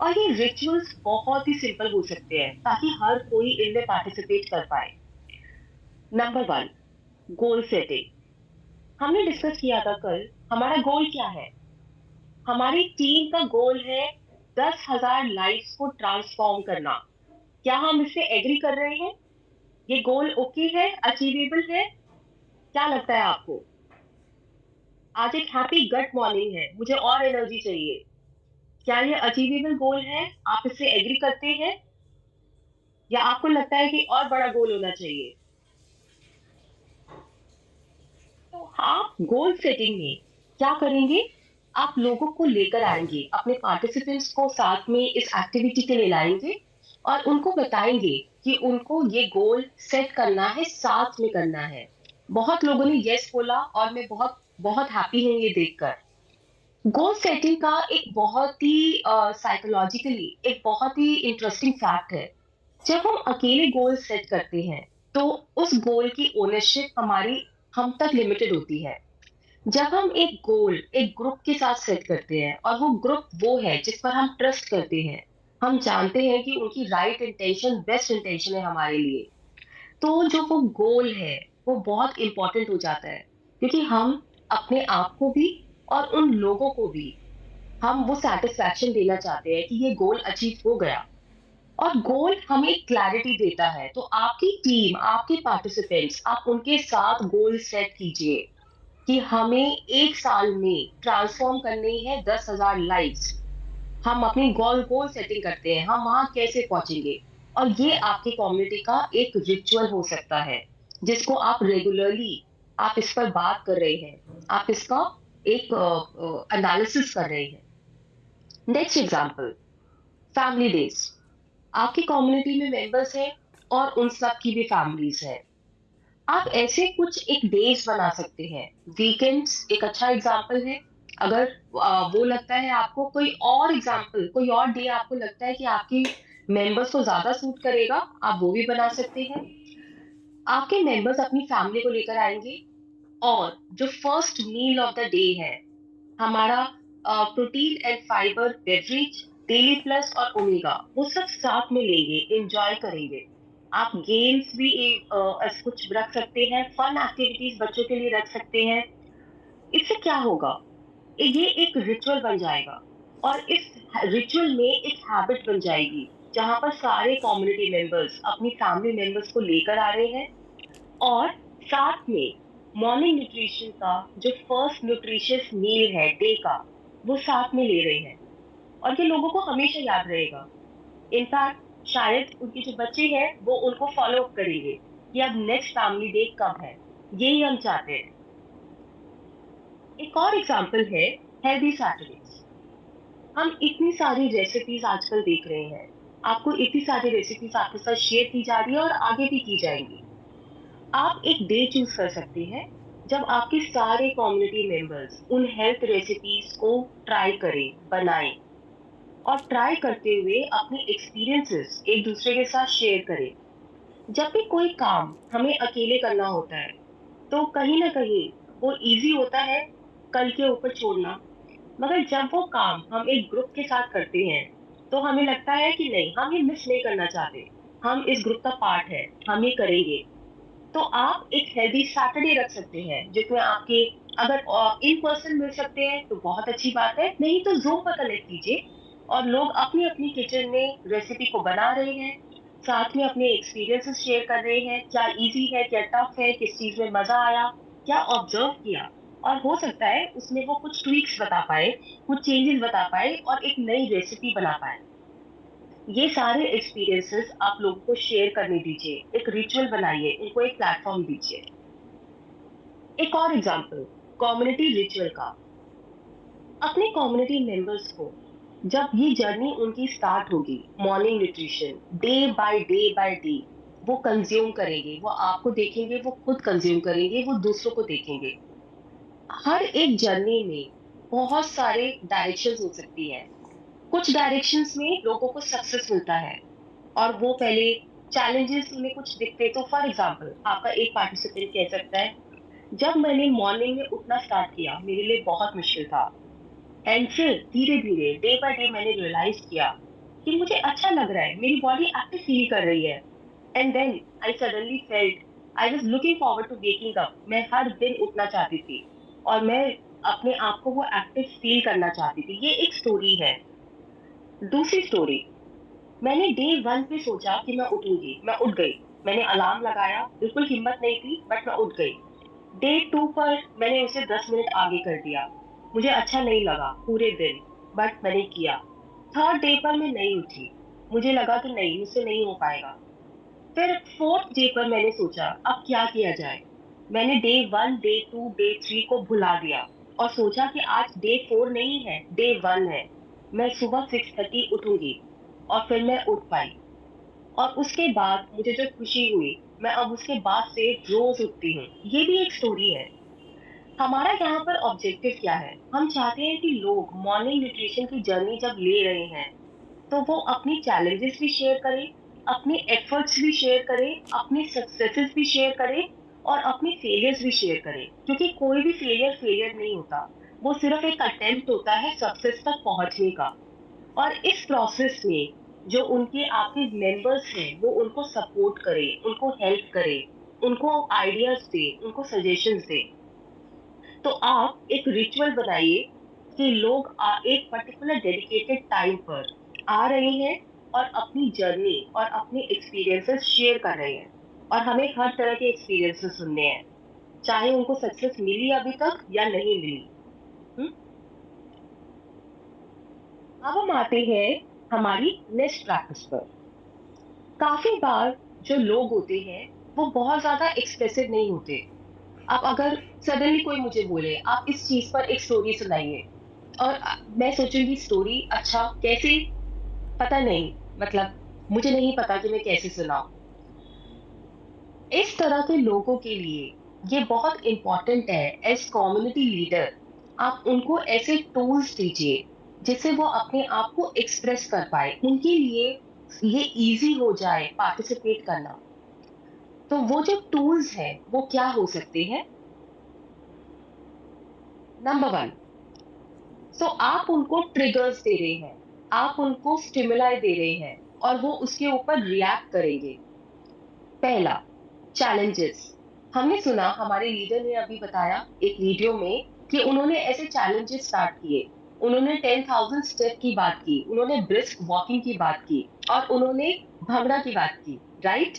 और ये रिचुअल्स बहुत ही सिंपल हो सकते हैं ताकि हर कोई इनमें पार्टिसिपेट कर पाए। Number 1, goal setting. हमने डिस्कस किया था कल, हमारा गोल क्या है? हमारी टीम का गोल है 10,000 लाइफ्स को ट्रांसफॉर्म करना। क्या हम इससे एग्री कर रहे हैं? ये गोल ओके है, अचीवेबल है? क्या लगता है आपको? आज एक हैप्पी गट मॉर्निंग है, मुझे और एनर्जी चाहिए। क्या ये अचीवेबल गोल है? आप इससे एग्री करते हैं या आपको लगता है कि और बड़ा गोल होना चाहिए? तो आप गोल सेटिंग में क्या करेंगे? आप लोगों को लेकर आएंगे, अपने पार्टिसिपेंट्स को साथ में इस एक्टिविटी के लिए लाएंगे और उनको बताएंगे कि उनको ये गोल सेट करना है, साथ में करना है। बहुत लोगों ने यस बोला और मैं बहुत बहुत हैप्पी हूँ ये देखकर। गोल सेटिंग का एक बहुत ही साइकोलॉजिकली एक बहुत ही इंटरेस्टिंग फैक्ट है। जब हम अकेले गोल सेट करते हैं तो उस गोल की ओनरशिप हमारी हम तक लिमिटेड होती है। जब हम एक गोल एक ग्रुप के साथ सेट करते हैं और वो ग्रुप वो है जिस पर हम ट्रस्ट करते हैं, हम जानते हैं कि उनकी राइट इंटेंशन बेस्ट इंटेंशन है हमारे लिए, तो जो वो गोल है वो बहुत इंपॉर्टेंट हो जाता है, क्योंकि हम अपने आप को भी और उन लोगों को भी हम वो सेटिस्फैक्शन देना चाहते हैं कि ये गोल अचीव हो गया। और गोल हमें क्लैरिटी देता है, तो आपकी टीम आपके पार्टिसिपेंट्स आप उनके साथ गोल सेट कीजिए कि हमें एक साल में ट्रांसफॉर्म करनी है 10,000 लाइव्स। हम अपनी गोल गोल सेटिंग करते हैं, हम वहां कैसे पहुंचेंगे। और ये आपकी कम्युनिटी का एक रिचुअल हो सकता है जिसको आप रेगुलरली आप इस पर बात कर रहे हैं, आप इसका एक एनालिसिस कर रहे हैं। Next example, family days. आपकी कम्युनिटी में मेंबर्स हैं और उन सब की भी फैमिलीज हैं। आप ऐसे कुछ एक डेज बना सकते हैं। वीकेंड्स एक अच्छा एग्जांपल है। अगर वो लगता है आपको कोई और एग्जांपल, कोई और डे आपको लगता है कि आपकी मेंबर्स को ज्यादा सूट करेगा, आप वो भी बना सकते हैं। आपके मेंबर्स अपनी फैमिली को लेकर आएंगे और जो first meal of the day है, हमारा protein and fibre beverage, daily plus और ओमेगा, वो सब साथ में लेंगे, एंजॉय करेंगे। आप गेम्स भी कुछ रख सकते हैं, फन एक्टिविटीज बच्चों के लिए रख सकते हैं। इससे क्या होगा? ये एक रिचुअल बन जाएगा और इस रिचुअल में एक हैबिट बन जाएगी जहां पर सारे कम्युनिटी मेंबर्स अपनी फैमिली मेंबर्स को लेकर आ रहे हैं और साथ में मॉर्निंग न्यूट्रिशन का जो फर्स्ट न्यूट्रिशियस मील है डे का, वो साथ में ले रहे हैं। और ये लोगों को हमेशा याद रहेगा। इनफैक्ट शायद उनके जो बच्चे हैं वो उनको फॉलो अप करेंगे कि अब नेक्स्ट फैमिली डे कब है। यही हम चाहते हैं। एक और एग्जांपल है हेल्दी सैटरडेज। हम इतनी सारी रेसिपीज आजकल देख रहे हैं, आपको इतनी सारी रेसिपीज आपके साथ शेयर की जा रही है और आगे भी की जाएंगी। आप एक डे चूज कर सकते हैं जब आपके सारे कम्युनिटी मेंबर्स उन हेल्थ रेसिपीज को ट्राई करें, बनाएं और ट्राई करते हुए अपने एक्सपीरियंसेस एक दूसरे के साथ शेयर करें। जब भी कोई काम हमें अकेले करना होता है तो कहीं ना कहीं वो इजी होता है कल के ऊपर छोड़ना, मगर जब वो काम हम एक ग्रुप के साथ करते हैं तो हमें लगता है कि नहीं, हम ये मिस नहीं करना चाहते, हम इस ग्रुप का पार्ट है, हम ये करेंगे। तो आप एक हेल्दी सैटरडे रख सकते हैं जिसमें आपके, अगर इन पर्सन मिल सकते हैं तो बहुत अच्छी बात है, नहीं तो जूम पर कनेक्ट कीजिए और लोग अपनी अपनी किचन में रेसिपी को बना रहे हैं, साथ में अपने एक्सपीरियंसेस शेयर कर रहे हैं, क्या इजी है, क्या टफ है, किस चीज में मजा आया, क्या ऑब्जर्व किया। और हो सकता है उसमें वो कुछ ट्वीक्स बता पाए, कुछ चेंजेस बता पाए और एक नई रेसिपी बना पाए। ये सारे एक्सपीरियंसेस आप लोगों को शेयर करने दीजिए, एक रिचुअल बनाइए, उनको एक प्लेटफॉर्म दीजिए। एक और एग्जांपल कम्युनिटी रिचुअल का। अपने कम्युनिटी मेंबर्स को जब ये जर्नी उनकी स्टार्ट होगी, morning nutrition day by day वो कंज्यूम करेंगे, वो आपको देखेंगे, वो खुद कंज्यूम करेंगे, वो दूसरों को देखेंगे। हर एक जर्नी में बहुत सारे डायरेक्शंस हो सकती है। कुछ डायरेक्शंस में लोगों को सक्सेस मिलता है और वो पहले चैलेंजेस उन्हें कुछ दिखते, तो फॉर एग्जांपल आपका एक पार्टिसिपेंट कह सकता है, जब मैंने मॉर्निंग में उठना स्टार्ट किया मेरे लिए बहुत मुश्किल था, एंड फिर धीरे धीरे डे बाय डे मैंने रियलाइज किया कि मुझे अच्छा लग रहा है, मेरी बॉडी एक्टिव फील कर रही है। And then I suddenly felt I was looking forward to waking up. मैं हर दिन उठना चाहती थी और मैं अपने आप को वो एक्टिव फील करना चाहती थी। ये एक स्टोरी है। दूसरी स्टोरी, मैंने डे 1 पे सोचा कि मैं उठूंगी, मैं उठ गई। मैंने अलार्म लगाया, बिल्कुल हिम्मत नहीं थी बट मैं उठ गई। डे 2 पर मैंने उसे 10 मिनट आगे कर दिया। मुझे अच्छा नहीं लगा पूरे दिन, बट मैंने किया। थर्ड डे पर मैं नहीं उठी, मुझे लगा कि नहीं, मुझसे नहीं हो पाएगा। फिर फोर्थ डे पर मैंने सोचा अब क्या किया जाए। मैंने डे 1, डे 2, डे 3 को भुला दिया और सोचा कि आज डे 4 नहीं है, डे 1 है। मैं सुबह 6:30 उठूंगी और फिर मैं उठ पाई। और उसके बाद मुझे जो खुशी हुई, मैं अब उसके बाद से रोज उठती हूँ। ये भी एक स्टोरी है। हमारा यहाँ पर ऑब्जेक्टिव क्या है? हम चाहते हैं कि लोग मॉर्निंग न्यूट्रिशन की जर्नी जब ले रहे हैं तो वो अपनी चैलेंजेस भी शेयर करें, अपने एफर्ट्स भी शेयर करें, अपने सक्सेसेस भी शेयर करें और अपने फेलियर्स भी शेयर करें, क्योंकि कोई भी फेलियर फेलियर नहीं होता। वो सिर्फ एक अटेम्प्ट होता है सक्सेस तक पहुंचने का। और इस प्रोसेस में जो उनके आपके मेंबर्स हैं वो उनको सपोर्ट करें, उनको हेल्प करें, उनको आइडियाज दे, उनको सजेशंस दे। तो आप एक रिचुअल बनाइए कि लोग एक पर्टिकुलर डेडिकेटेड टाइम पर आ रहे हैं और अपनी जर्नी और अपने एक्सपीरियंसेस शेयर कर रहे हैं। और हमें हर तरह के एक्सपीरियंसेस सुनने हैं, चाहे उनको सक्सेस मिली अभी तक या नहीं मिली। हम्म? अब हम आते हैं हमारी नेक्स्ट प्रैक्टिस पर। काफी बार जो लोग होते हैं वो बहुत ज्यादा एक्सप्रेसिव नहीं होते। अब अगर सडनली कोई मुझे बोले आप इस चीज पर एक स्टोरी सुनाइए, और मैं सोचूंगी स्टोरी, अच्छा कैसे? पता नहीं, मतलब मुझे नहीं पता कि मैं कैसे सुनाऊं। इस तरह के लोगों के लिए ये बहुत इंपॉर्टेंट है एज कम्युनिटी लीडर। आप उनको ऐसे टूल्स दीजिए जिससे वो अपने आप को एक्सप्रेस कर पाए, उनके लिए ये इजी हो जाए पार्टिसिपेट करना। तो वो जो टूल्स हैं वो क्या हो सकते हैं? नंबर 1, सो आप उनको ट्रिगर्स दे रहे हैं, आप उनको स्टिमुलाई दे रहे हैं और वो उसके ऊपर रिएक्ट करेंगे। पहला, चैलेंजेस। हमने सुना, हमारे लीडर ने अभी बताया एक वीडियो में कि उन्होंने ऐसे चैलेंजेस स्टार्ट किए। उन्होंने 10,000 स्टेप की बात की, उन्होंने ब्रिस्क वॉकिंग की बात की और उन्होंने भंगड़ा की बात की, राइट?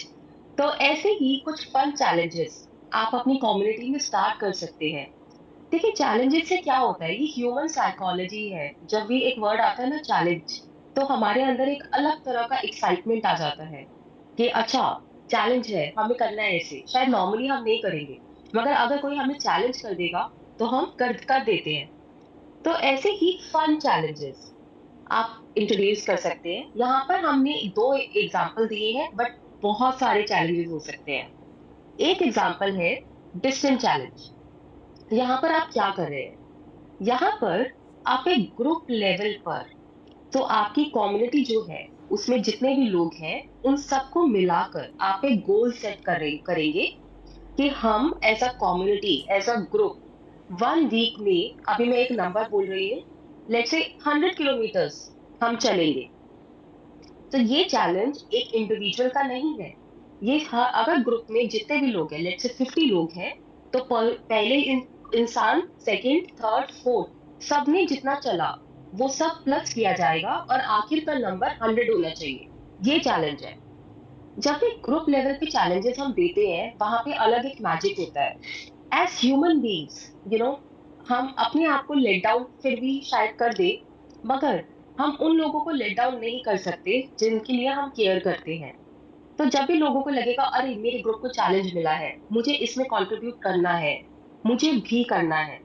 तो ऐसे ही कुछ फन चैलेंजेस आप अपनी कम्युनिटी में स्टार्ट कर सकते हैं। देखिए, चैलेंजेस से क्या होता है, ये ह्यूमन साइकोलॉजी है। जब भी एक वर्ड आता है ना चैलेंज, तो हमारे अंदर एक अलग तरह का एक्साइटमेंट आ जाता है कि अच्छा, चैलेंज है, हमें करना है। ऐसे शायद नॉर्मली हम नहीं करेंगे, मगर अगर कोई हमें चैलेंज कर देगा तो हम कर देते हैं। तो ऐसे ही फन चैलेंजेस आप इंट्रोड्यूस कर सकते हैं। यहाँ पर हमने 2 एग्जाम्पल दिए हैं, बट बहुत सारे चैलेंजेस हो सकते हैं। एक एग्जाम्पल है डिस्टेंस चैलेंज। यहाँ पर आप क्या कर रहे हैं? यहाँ पर आप एक ग्रुप लेवल पर, तो आपकी कम्युनिटी जो है उसमें जितने भी लोग हैं उन सबको मिलाकर आप एक गोल सेट करेंगे कि हम as a community, as a group, 1 week में, अभी मैं एक नंबर बोल रही हूँ, लेट्स से 100 किलोमीटर्स हम चलेंगे। तो ये चैलेंज एक इंडिविजुअल का नहीं है। ये अगर ग्रुप में जितने भी लोग हैं, लेट्स से 50 लोग हैं, तो पहले इंसान, सेकंड, थर्ड, फोर्थ, सबने जितना चला वो सब प्लस किया जाएगा और आखिर का नंबर 100 होना चाहिए। ये चैलेंज है। जब भी ग्रुप लेवल पे चैलेंजेस हम देते हैं, वहां पे अलग एक मैजिक होता है। As human beings, you know, हम अपने आप को लेट डाउन फिर भी शायद कर दे, मगर हम उन लोगों को लेट डाउन नहीं कर सकते जिनके लिए हम केयर करते हैं। तो जब भी लोगों को लगेगा अरे मेरे ग्रुप को चैलेंज मिला है, मुझे इसमें कंट्रीब्यूट करना है, मुझे भी करना है,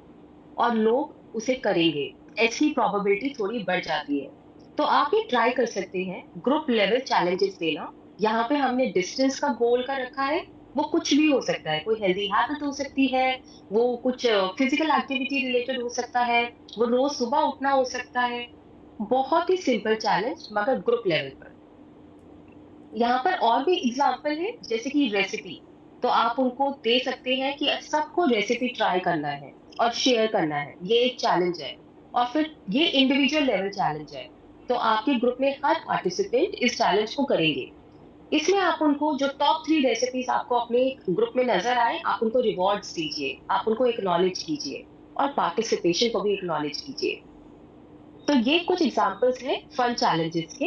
और लोग उसे करेंगे, ऐसी प्रोबेबिलिटी थोड़ी बढ़ जाती है। तो आप ये ट्राई कर सकते हैं ग्रुप लेवल चैलेंजेस देना। यहाँ पे हमने डिस्टेंस का गोल कर रखा है। वो कुछ भी हो सकता है, कोई हेल्दी हैबिट हो सकती है, वो कुछ फिजिकल एक्टिविटी रिलेटेड हो सकता है, वो रोज सुबह उठना हो सकता है। बहुत ही सिंपल चैलेंज, मगर ग्रुप लेवल पर। यहाँ पर और भी एग्जाम्पल है, जैसे कि रेसिपी। तो आप उनको दे सकते हैं कि सबको रेसिपी ट्राई करना है और शेयर करना है, ये एक चैलेंज है। और फिर ये इंडिविजुअल लेवल चैलेंज है। तो आपके ग्रुप में हर पार्टिसिपेंट इस चैलेंज को करेंगे। इसमें आप उनको जो टॉप 3 रेसिपीज आपको अपने ग्रुप में नजर आए, आप उनको रिवॉर्ड्स दीजिए, आप उनको एक्नॉलेज कीजिए और पार्टिसिपेशन को भी एक्नॉलेज कीजिए। तो ये कुछ एग्जांपल्स हैं फन चैलेंजेस के।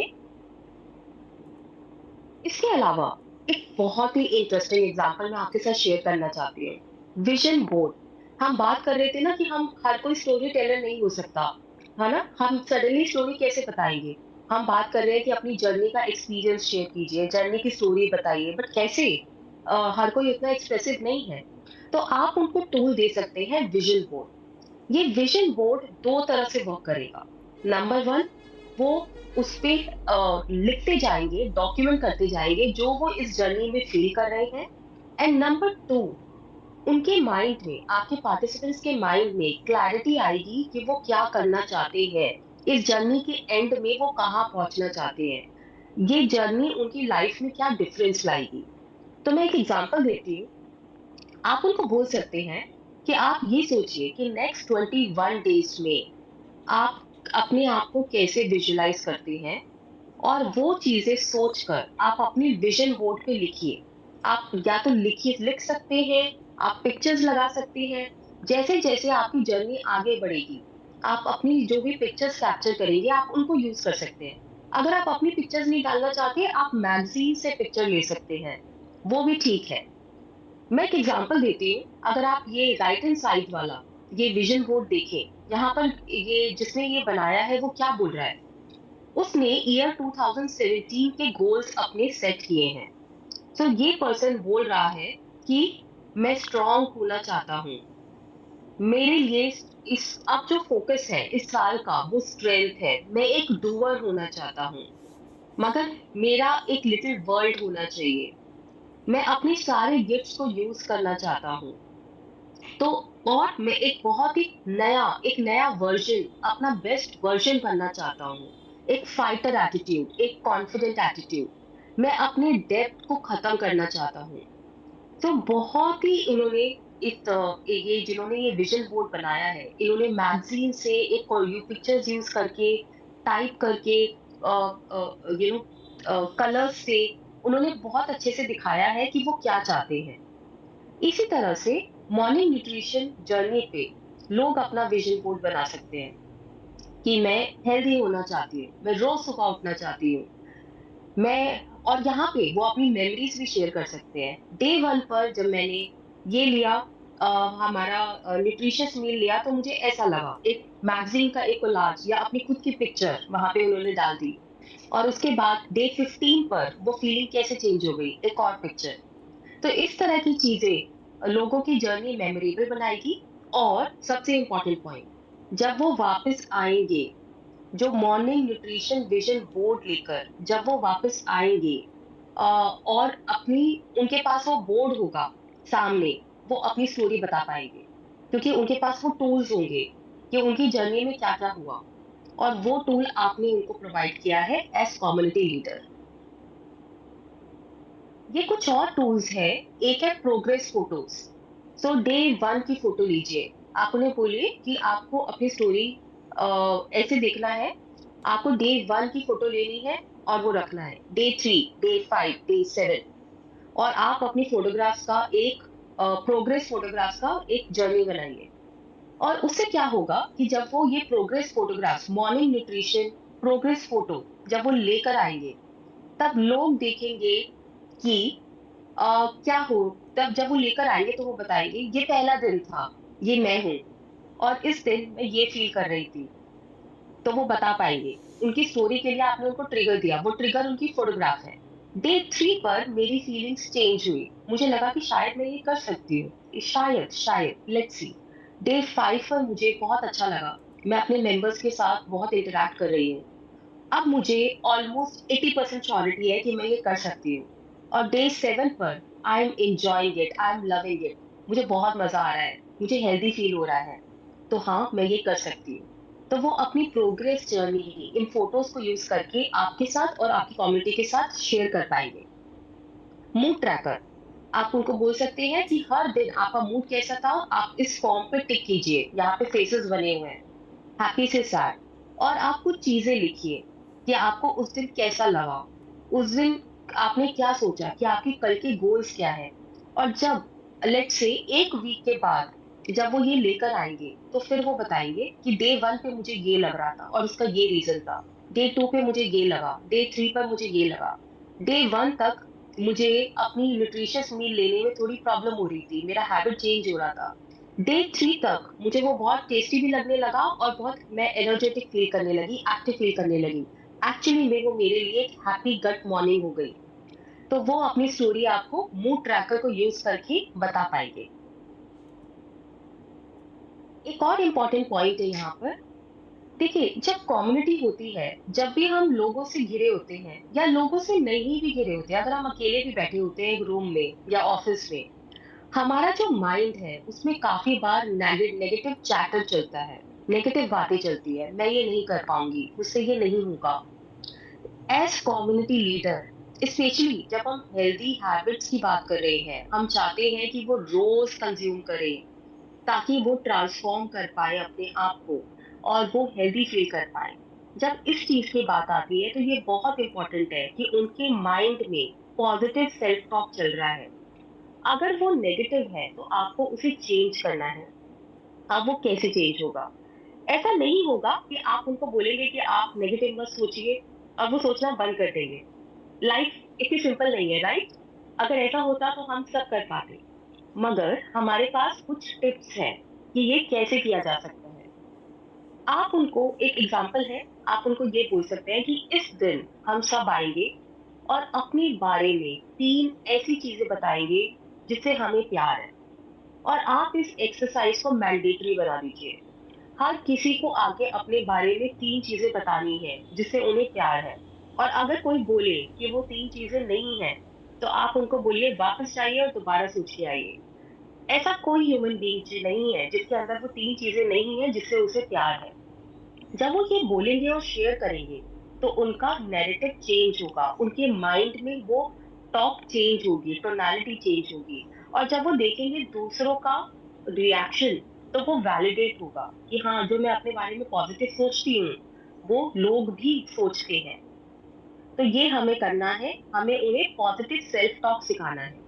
इसके अलावा एक बहुत ही इंटरेस्टिंग एग्जांपल मैं आपके साथ शेयर करना चाहती हूँ, विजन बोर्ड। हम बात कर रहे थे ना कि हम हर कोई स्टोरी टेलर नहीं हो सकता, है ना? हम सडनली स्टोरी कैसे बताएंगे? हम बात कर रहे हैं कि अपनी जर्नी का एक्सपीरियंस शेयर कीजिए, जर्नी की स्टोरी बताइए, बट कैसे? हर कोई उतना एक्सप्रेसिव नहीं है। तो आप उनको टूल दे सकते हैं विजन बोर्ड। ये विजन बोर्ड दो तरह से वर्क करेगा। नंबर वन, वो उस पे लिखते जाएंगे, डॉक्यूमेंट करते जाएंगे जो वो इस जर्नी में फील कर रहे हैं। एंड नंबर टू, उनके माइंड में, आपके पार्टिसिपेंट्स के माइंड में क्लैरिटी आएगी कि वो क्या करना चाहते हैं, इस जर्नी के एंड में वो कहाँ पहुंचना चाहते हैं, ये जर्नी उनकी लाइफ में क्या डिफरेंस लाएगी। तो मैं एक एग्जांपल देती हूँ। आप उनको बोल सकते हैं कि आप ये सोचिए कि नेक्स्ट 21 डेज में आप अपने आप को कैसे विजुलाइज करते हैं, और वो चीजें सोचकर आप अपनी विजन बोर्ड पे लिखिए। आप या तो लिख सकते हैं, आप पिक्चर्स लगा सकते हैं। जैसे जैसे आपकी जर्नी आगे बढ़ेगी, आप अपनी जो भी पिक्चर्स कैप्चर करेंगे आप उनको यूज कर सकते हैं। अगर आप अपनी पिक्चर्स नहीं डालना चाहते, आप मैगजीन से पिक्चर ले सकते हैं, वो भी ठीक है। मैं एक एग्जांपल देती हूँ। अगर आप ये राइट हैंड साइड वाला ये विजन बोर्ड देखें, यहाँ पर ये जिसने ये बनाया है वो क्या बोल रहा है? उसने ईयर 2017 के गोल्स अपने सेट किए हैं। तो ये पर्सन बोल रहा है कि मैं स्ट्रांग होना चाहता हूँ, मेरे लिए इस अब जो फोकस है इस साल का वो स्ट्रेंथ है, मैं एक डूअर होना चाहता हूँ, मगर मेरा एक लिटिल वर्ल्ड होना चाहिए, मैं अपने सारे गिफ्ट्स को यूज करना चाहता हूँ। तो और मैं एक नया वर्जन, अपना बेस्ट वर्जन बनना चाहता हूँ, एक फाइटर एटीट्यूड, एक कॉन्फिडेंट एटीट्यूड, मैं अपने डेप्थ को खत्म करना चाहता हूँ। तो बहुत ही इन्होंने ये जिन्होंने ये विजन बोर्ड बनाया है, इन्होंने मैगजीन से एक पिक्चर्स यूज करके, टाइप करके, यू नो कलर्स से उन्होंने बहुत अच्छे से दिखाया है कि वो क्या चाहते हैं। इसी तरह से मॉर्निंग न्यूट्रिशन जर्नी पे लोग अपना विजन बोर्ड बना सकते हैं कि मैं हेल्दी होना चाहती हूँ, मैं रोज सुबह उठना चाहती हूँ, मैं, और यहाँ पे वो अपनी मेमोरीज भी शेयर कर सकते हैं। डे वन पर जब मैंने ये लिया, हमारा न्यूट्रिशियस मील लिया, तो मुझे ऐसा लगा, एक मैगजीन का एक कोलाज या अपनी खुद की पिक्चर वहां पे उन्होंने डाल दी। और उसके बाद डे 15 पर वो फीलिंग कैसे चेंज हो गई, एक और पिक्चर। तो इस तरह की चीजें लोगों की जर्नी मेमोरेबल बनाएगी। और सबसे इम्पोर्टेंट पॉइंट, जब वो वापस आएंगे, जो मॉर्निंग न्यूट्रिशन विजन बोर्ड लेकर जब वो वापस आएंगे, और अपनी, उनके पास वो बोर्ड होगा सामने, वो अपनी स्टोरी बता पाएंगे, क्योंकि उनके पास वो टूल्स होंगे कि उनकी जर्नी में क्या क्या हुआ, और वो टूल आपने उनको प्रोवाइड किया है एज कम्युनिटी लीडर। ये कुछ और टूल्स है। एक है प्रोग्रेस फोटोज। सो डे वन की फोटो लीजिए, आप उन्हें बोलिए कि आपको अपनी स्टोरी ऐसे देखना है, आपको डे वन की फोटो लेनी है और वो रखना है, डे 3, डे 5, डे 7। और आप अपनी फोटोग्राफ्स का एक प्रोग्रेस फोटोग्राफ्स का एक जर्नी बनाइए। और उससे क्या होगा कि जब वो ये progress photographs, morning nutrition progress photo जब वो लेकर आएंगे, तब लोग देखेंगे कि क्या हो, तब जब वो लेकर आएंगे तो वो बताएंगे ये पहला दिन था, ये मैं हूँ, और इस दिन मैं ये फील कर रही थी। तो वो बता पाएंगे। उनकी स्टोरी के लिए आपने उनको ट्रिगर दिया, वो ट्रिगर उनकी फोटोग्राफ है। डे 3 पर मेरी फीलिंग्स चेंज हुई, मुझे लगा कि शायद मैं ये कर सकती हूँ, शायद शायद लेट्स सी। डे 5 पर मुझे बहुत अच्छा लगा, मैं अपने मेंबर्स के साथ बहुत इंटरेक्ट कर रही हूँ, अब मुझे ऑलमोस्ट 80% श्योरिटी है कि मैं ये कर सकती हूँ। और डे 7 पर I am enjoying it, I am loving it, मुझे बहुत मजा आ रहा है, मुझे हेल्दी फील हो रहा है, तो हाँ मैं ये कर सकती हूँ। तो वो अपनी प्रोग्रेस जर्नी ही इन फोटोज को यूज करके आपके साथ और आपकी कम्युनिटी के साथ शेयर कर पाएंगे। मूड ट्रैकर, आप उनको बोल सकते हैं कि हर दिन आपका मूड कैसा था, आप इस फॉर्म पे टिक कीजिए, यहाँ पे फेसेस बने हुए हैं, हैप्पी से सैड। और आप कुछ चीजें लिखिए कि आपको उस दिन कैसा लगा, उस दिन आपने क्या सोचा, कि आपके कल के गोल्स क्या है। और जब लेट्स से एक वीक के बाद जब वो ये लेकर आएंगे तो फिर वो बताएंगे कि डे 1 पे मुझे ये लग रहा था और उसका ये रीजन था, डे 2 पे मुझे ये लगा, डे 3 पर मुझे ये लगा, डे 1 तक मुझे अपनी न्यूट्रिशियस मील लेने में थोड़ी प्रॉब्लम हो रही थी, मेरा हैबिट चेंज हो रहा था, डे 3 तक मुझे वो बहुत टेस्टी भी लगने लगा और बहुत मैं एनर्जेटिक फील करने लगी, एक्टिव फील करने लगी। एक्चुअली में वो मेरे लिए एक हैप्पी गट मॉर्निंग हो गई। तो वो अपनी स्टोरी आपको मूड ट्रैकर को यूज करके बता पाएंगे। एक और इम्पोर्टेंट पॉइंट है यहाँ पर, देखिए जब कम्युनिटी होती है, जब भी हम लोगों से घिरे होते हैं या लोगों से नहीं भी घिरे होते हैं, अगर हम अकेले भी बैठे होते हैं एक रूम में या ऑफिस में, हमारा जो माइंड है उसमें काफी बार नेगेटिव चैटर चलता है, नेगेटिव बातें चलती है, मैं ये नहीं कर पाऊंगी, मुझसे ये नहीं होगा। एज कम्युनिटी लीडर स्पेशली जब हम हेल्दी हैबिट्स की बात कर रहे हैं, हम चाहते हैं कि वो रोज कंज्यूम करें ताकि वो ट्रांसफॉर्म कर पाए अपने आप को और वो हेल्दी फील कर पाए। जब इस चीज की बात आती है तो ये बहुत इंपॉर्टेंट है कि उनके माइंड में पॉजिटिव सेल्फ टॉक चल रहा है। अगर वो नेगेटिव है तो आपको उसे चेंज करना है। अब वो कैसे चेंज होगा? ऐसा नहीं होगा कि आप उनको बोलेंगे कि आप नेगेटिव मत सोचिए, अब वो सोचना बंद कर देंगे। लाइफ इतनी सिंपल नहीं है, राइट? अगर ऐसा होता तो हम सब कर पाते। मगर हमारे पास कुछ टिप्स हैं कि ये कैसे किया जा सकता है। आप उनको एक एग्जांपल है, आप उनको ये बोल सकते हैं कि इस दिन हम सब आएंगे और अपने बारे में 3 ऐसी चीजें बताएंगे जिससे हमें प्यार है। और आप इस एक्सरसाइज को मैंडेटरी बना दीजिए। हर किसी को आगे अपने बारे में 3 चीजें बतानी है जिससे उन्हें प्यार है। और अगर कोई बोले कि वो 3 चीजें नहीं है, तो आप उनको बोलिए वापस जाइए और दोबारा सोच के आइए। ऐसा कोई ह्यूमन बीइंग नहीं है जिसके अंदर वो 3 चीजें नहीं है जिससे उसे प्यार है। जब वो ये बोलेंगे और शेयर करेंगे, तो उनका नैरेटिव चेंज होगा, उनके माइंड में वो टॉक चेंज होगी, टोनालिटी चेंज होगी। और जब वो देखेंगे दूसरों का रिएक्शन, तो वो वैलिडेट होगा कि हाँ, जो मैं अपने बारे में पॉजिटिव सोचती हूँ, वो लोग भी सोचते हैं। तो ये हमें करना है, हमें उन्हें पॉजिटिव सेल्फ टॉक सिखाना है।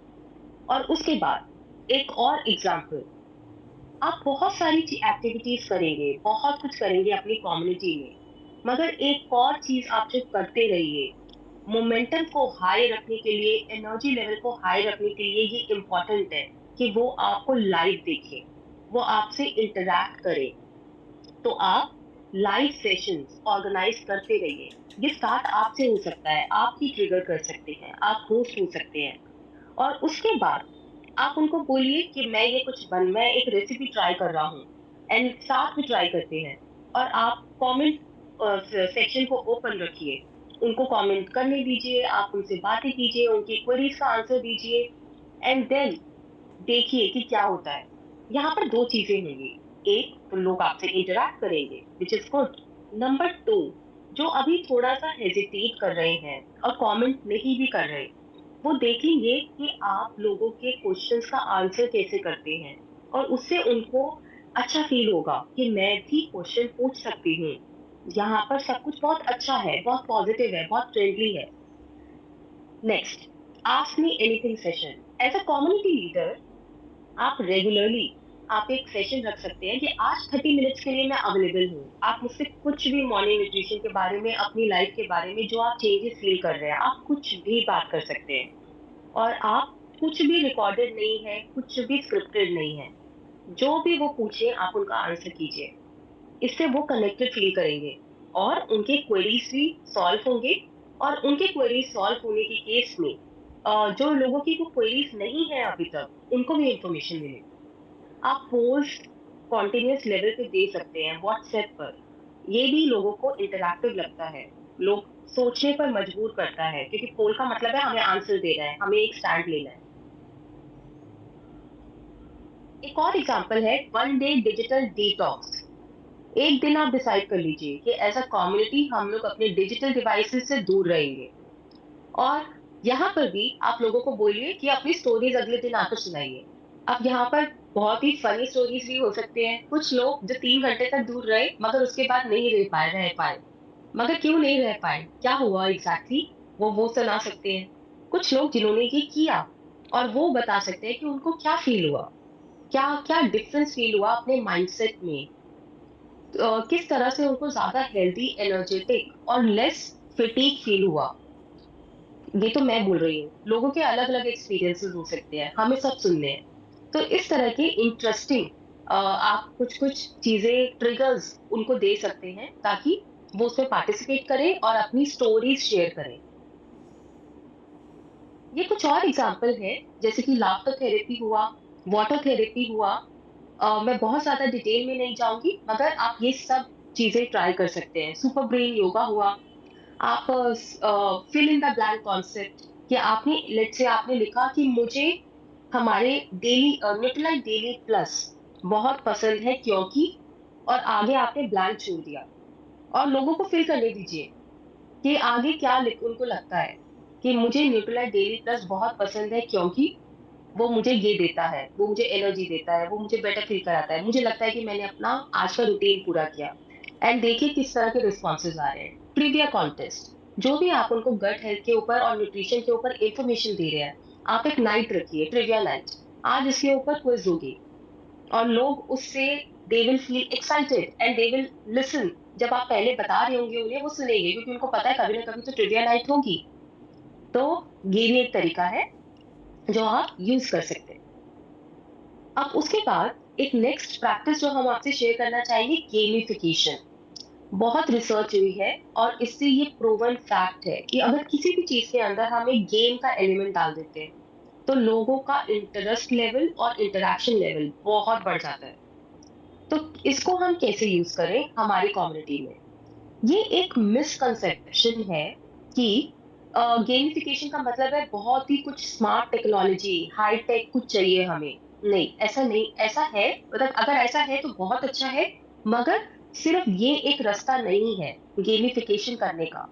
और उसके बाद एक और एग्जाम्पल, आप बहुत सारी एक्टिविटीज करेंगे, बहुत कुछ करेंगे अपनी कम्युनिटी में, मगर एक और चीज आप जो करते रहिए, मोमेंटम को हाई रखने के लिए, एनर्जी लेवल को हाई रखने के लिए ये इम्पोर्टेंट है कि वो आपको लाइव देखे, वो आपसे इंटरैक्ट करे। तो आप लाइव सेशंस ऑर्गेनाइज करते रहिए। ये स्टार्ट आपसे हो सकता है, आप ही ट्रिगर कर सकते हैं, आप होस्ट हो सकते हैं। और उसके बाद आप उनको बोलिए कि मैं एक रेसिपी ट्राई कर रहा हूँ, एंड साथ में ट्राई करते हैं। और आप कमेंट सेक्शन को ओपन रखिए, उनको कमेंट करने दीजिए, आप उनसे बातें कीजिए, उनकी क्वेरीज का आंसर दीजिए, एंड देन देखिए कि क्या होता है। यहाँ पर 2 चीजें होंगी, एक तो लोग आपसे इंटरैक्ट करेंगे विच इज गुड, नंबर 2 जो अभी थोड़ा सा हेजिटेट कर रहे हैं और कमेंट नहीं भी कर रहे, वो देखेंगे कि आप लोगों के क्वेश्चंस का आंसर कैसे करते हैं। और उससे उनको अच्छा फील होगा कि मैं भी क्वेश्चन पूछ सकती हूँ, यहाँ पर सब कुछ बहुत अच्छा है, बहुत पॉजिटिव है, बहुत फ्रेंडली है। Next, ask me anything session. As a community leader आप रेगुलरली आप एक सेशन रख सकते हैं कि आज 30 मिनट्स के लिए मैं अवेलेबल हूँ, आप मुझसे कुछ भी मॉर्निंग न्यूट्रिशन के बारे में, अपनी लाइफ के बारे में, जो आप चेंजेस फील कर रहे हैं, आप कुछ भी बात कर सकते हैं। और आप कुछ भी रिकॉर्डेड नहीं है, कुछ भी स्क्रिप्टेड नहीं है, जो भी वो पूछे आप उनका आंसर कीजिए। इससे वो कनेक्टेड फील करेंगे और उनके क्वेरीज भी सॉल्व होंगे। और उनके क्वेरीज सॉल्व होने के केस में जो लोगों की वो क्वेरीज नहीं है अभी तक, उनको भी इंफॉर्मेशन मिलेगी। आप पोस्ट कॉन्टिन्यूस लेवल पे दे सकते हैं व्हाट्सएप पर, ये भी लोगों को इंटरैक्टिव लगता है, लोग सोचने पर मजबूर करता है, क्योंकि पोल का मतलब है हमें आंसर देना है, हमें एक स्टैंड लेना है। एक और एग्जांपल है 1 डे डिजिटल डिटॉक्स। एक दिन आप डिसाइड कर लीजिए कि एज अ कम्युनिटी हम लोग अपने डिजिटल डिवाइसेस से दूर रहेंगे। और यहाँ पर भी आप लोगों को बोलिए कि अपनी स्टोरीज अगले दिन आकर सुनाइए। अब यहाँ पर बहुत ही फनी स्टोरीज भी हो सकते हैं। कुछ लोग जो 3 घंटे तक दूर रहे मगर उसके बाद नहीं रह पाए, मगर क्यों नहीं रह पाए, क्या हुआ एग्जैक्टली, वो सुना सकते हैं। कुछ लोग जिन्होंने ये किया और वो बता सकते हैं कि उनको क्या फील हुआ। क्या क्या डिफरेंस फील हुआ अपने माइंडसेट में, किस तरह से उनको ज्यादा हेल्दी, एनर्जेटिक और लेस फटीग फील हुआ। ये तो मैं बोल रही हूँ, लोगों के अलग अलग एक्सपीरियंसेस हो सकते हैं, हमें सब सुनने हैं। तो इस तरह के इंटरेस्टिंग आप कुछ कुछ चीजें, ट्रिगर्स उनको दे सकते हैं ताकि वो उसमें पार्टिसिपेट करें और अपनी स्टोरीज शेयर करें। ये कुछ और एग्जाम्पल है, जैसे कि लाफ्टर थेरेपी हुआ, वाटर थेरेपी हुआ। मैं बहुत ज्यादा डिटेल में नहीं जाऊंगी, मगर आप ये सब चीजें ट्राई कर सकते हैं। सुपर ब्रेन योगा हुआ। आप fill in the blank concept, कि आपने लेट से आपने लिखा कि मुझे हमारे डेली न्यूट्रीलाइट डेली प्लस बहुत पसंद है क्योंकि, और आगे आपने ब्लैंक छोड़ दिया, और लोगों को फिल करने दीजिए कि आगे क्या उनको लगता है कि मुझे न्यूट्रीलाइट डेली प्लस बहुत पसंद है क्योंकि वो मुझे ये देता है, वो मुझे एनर्जी देता है, वो मुझे बेटर फील कराता है, मुझे लगता है कि मैंने अपना आज का रूटीन पूरा किया। एंड देखिए किस तरह के रिस्पॉन्सेज आ रहे हैं। ट्रिविया कॉन्टेस्ट, जो भी आप उनको गट हेल्थ के ऊपर और न्यूट्रिशन के ऊपर इंफॉर्मेशन दे रहे हैं, आप एक नाइट रखिए, ट्रिविया नाइट। आज इसके ऊपर क्विज होगी और लोग उससे they will feel excited and they will listen. जब आप पहले बता रहे होंगे उन्हें, वो सुनेंगे क्योंकि उनको पता है कभी ना कभी तो ट्रिविया नाइट होगी। तो ये भी एक तरीका है जो आप यूज कर सकते हैं। अब उसके बाद एक नेक्स्ट प्रैक्टिस जो हम आपसे शेयर करना चाहेंगे, गेमिफिकेशन। बहुत रिसर्च हुई है और इससे ये प्रूवन फैक्ट है कि अगर किसी भी चीज के अंदर हम एक गेम का एलिमेंट डाल देते हैं, तो लोगों का इंटरेस्ट लेवल और इंटरेक्शन लेवल बहुत बढ़ जाता है। तो इसको हम कैसे यूज करें हमारी कम्युनिटी में? ये एक मिसकंसेप्शन है कि गेमिफिकेशन का मतलब है बहुत ही कुछ स्मार्ट टेक्नोलॉजी, हाई टेक कुछ चाहिए हमें। नहीं, ऐसा नहीं, ऐसा है, मतलब अगर ऐसा है तो बहुत अच्छा है, मगर सिर्फ ये एक रास्ता नहीं है गेमिफिकेशन करने का।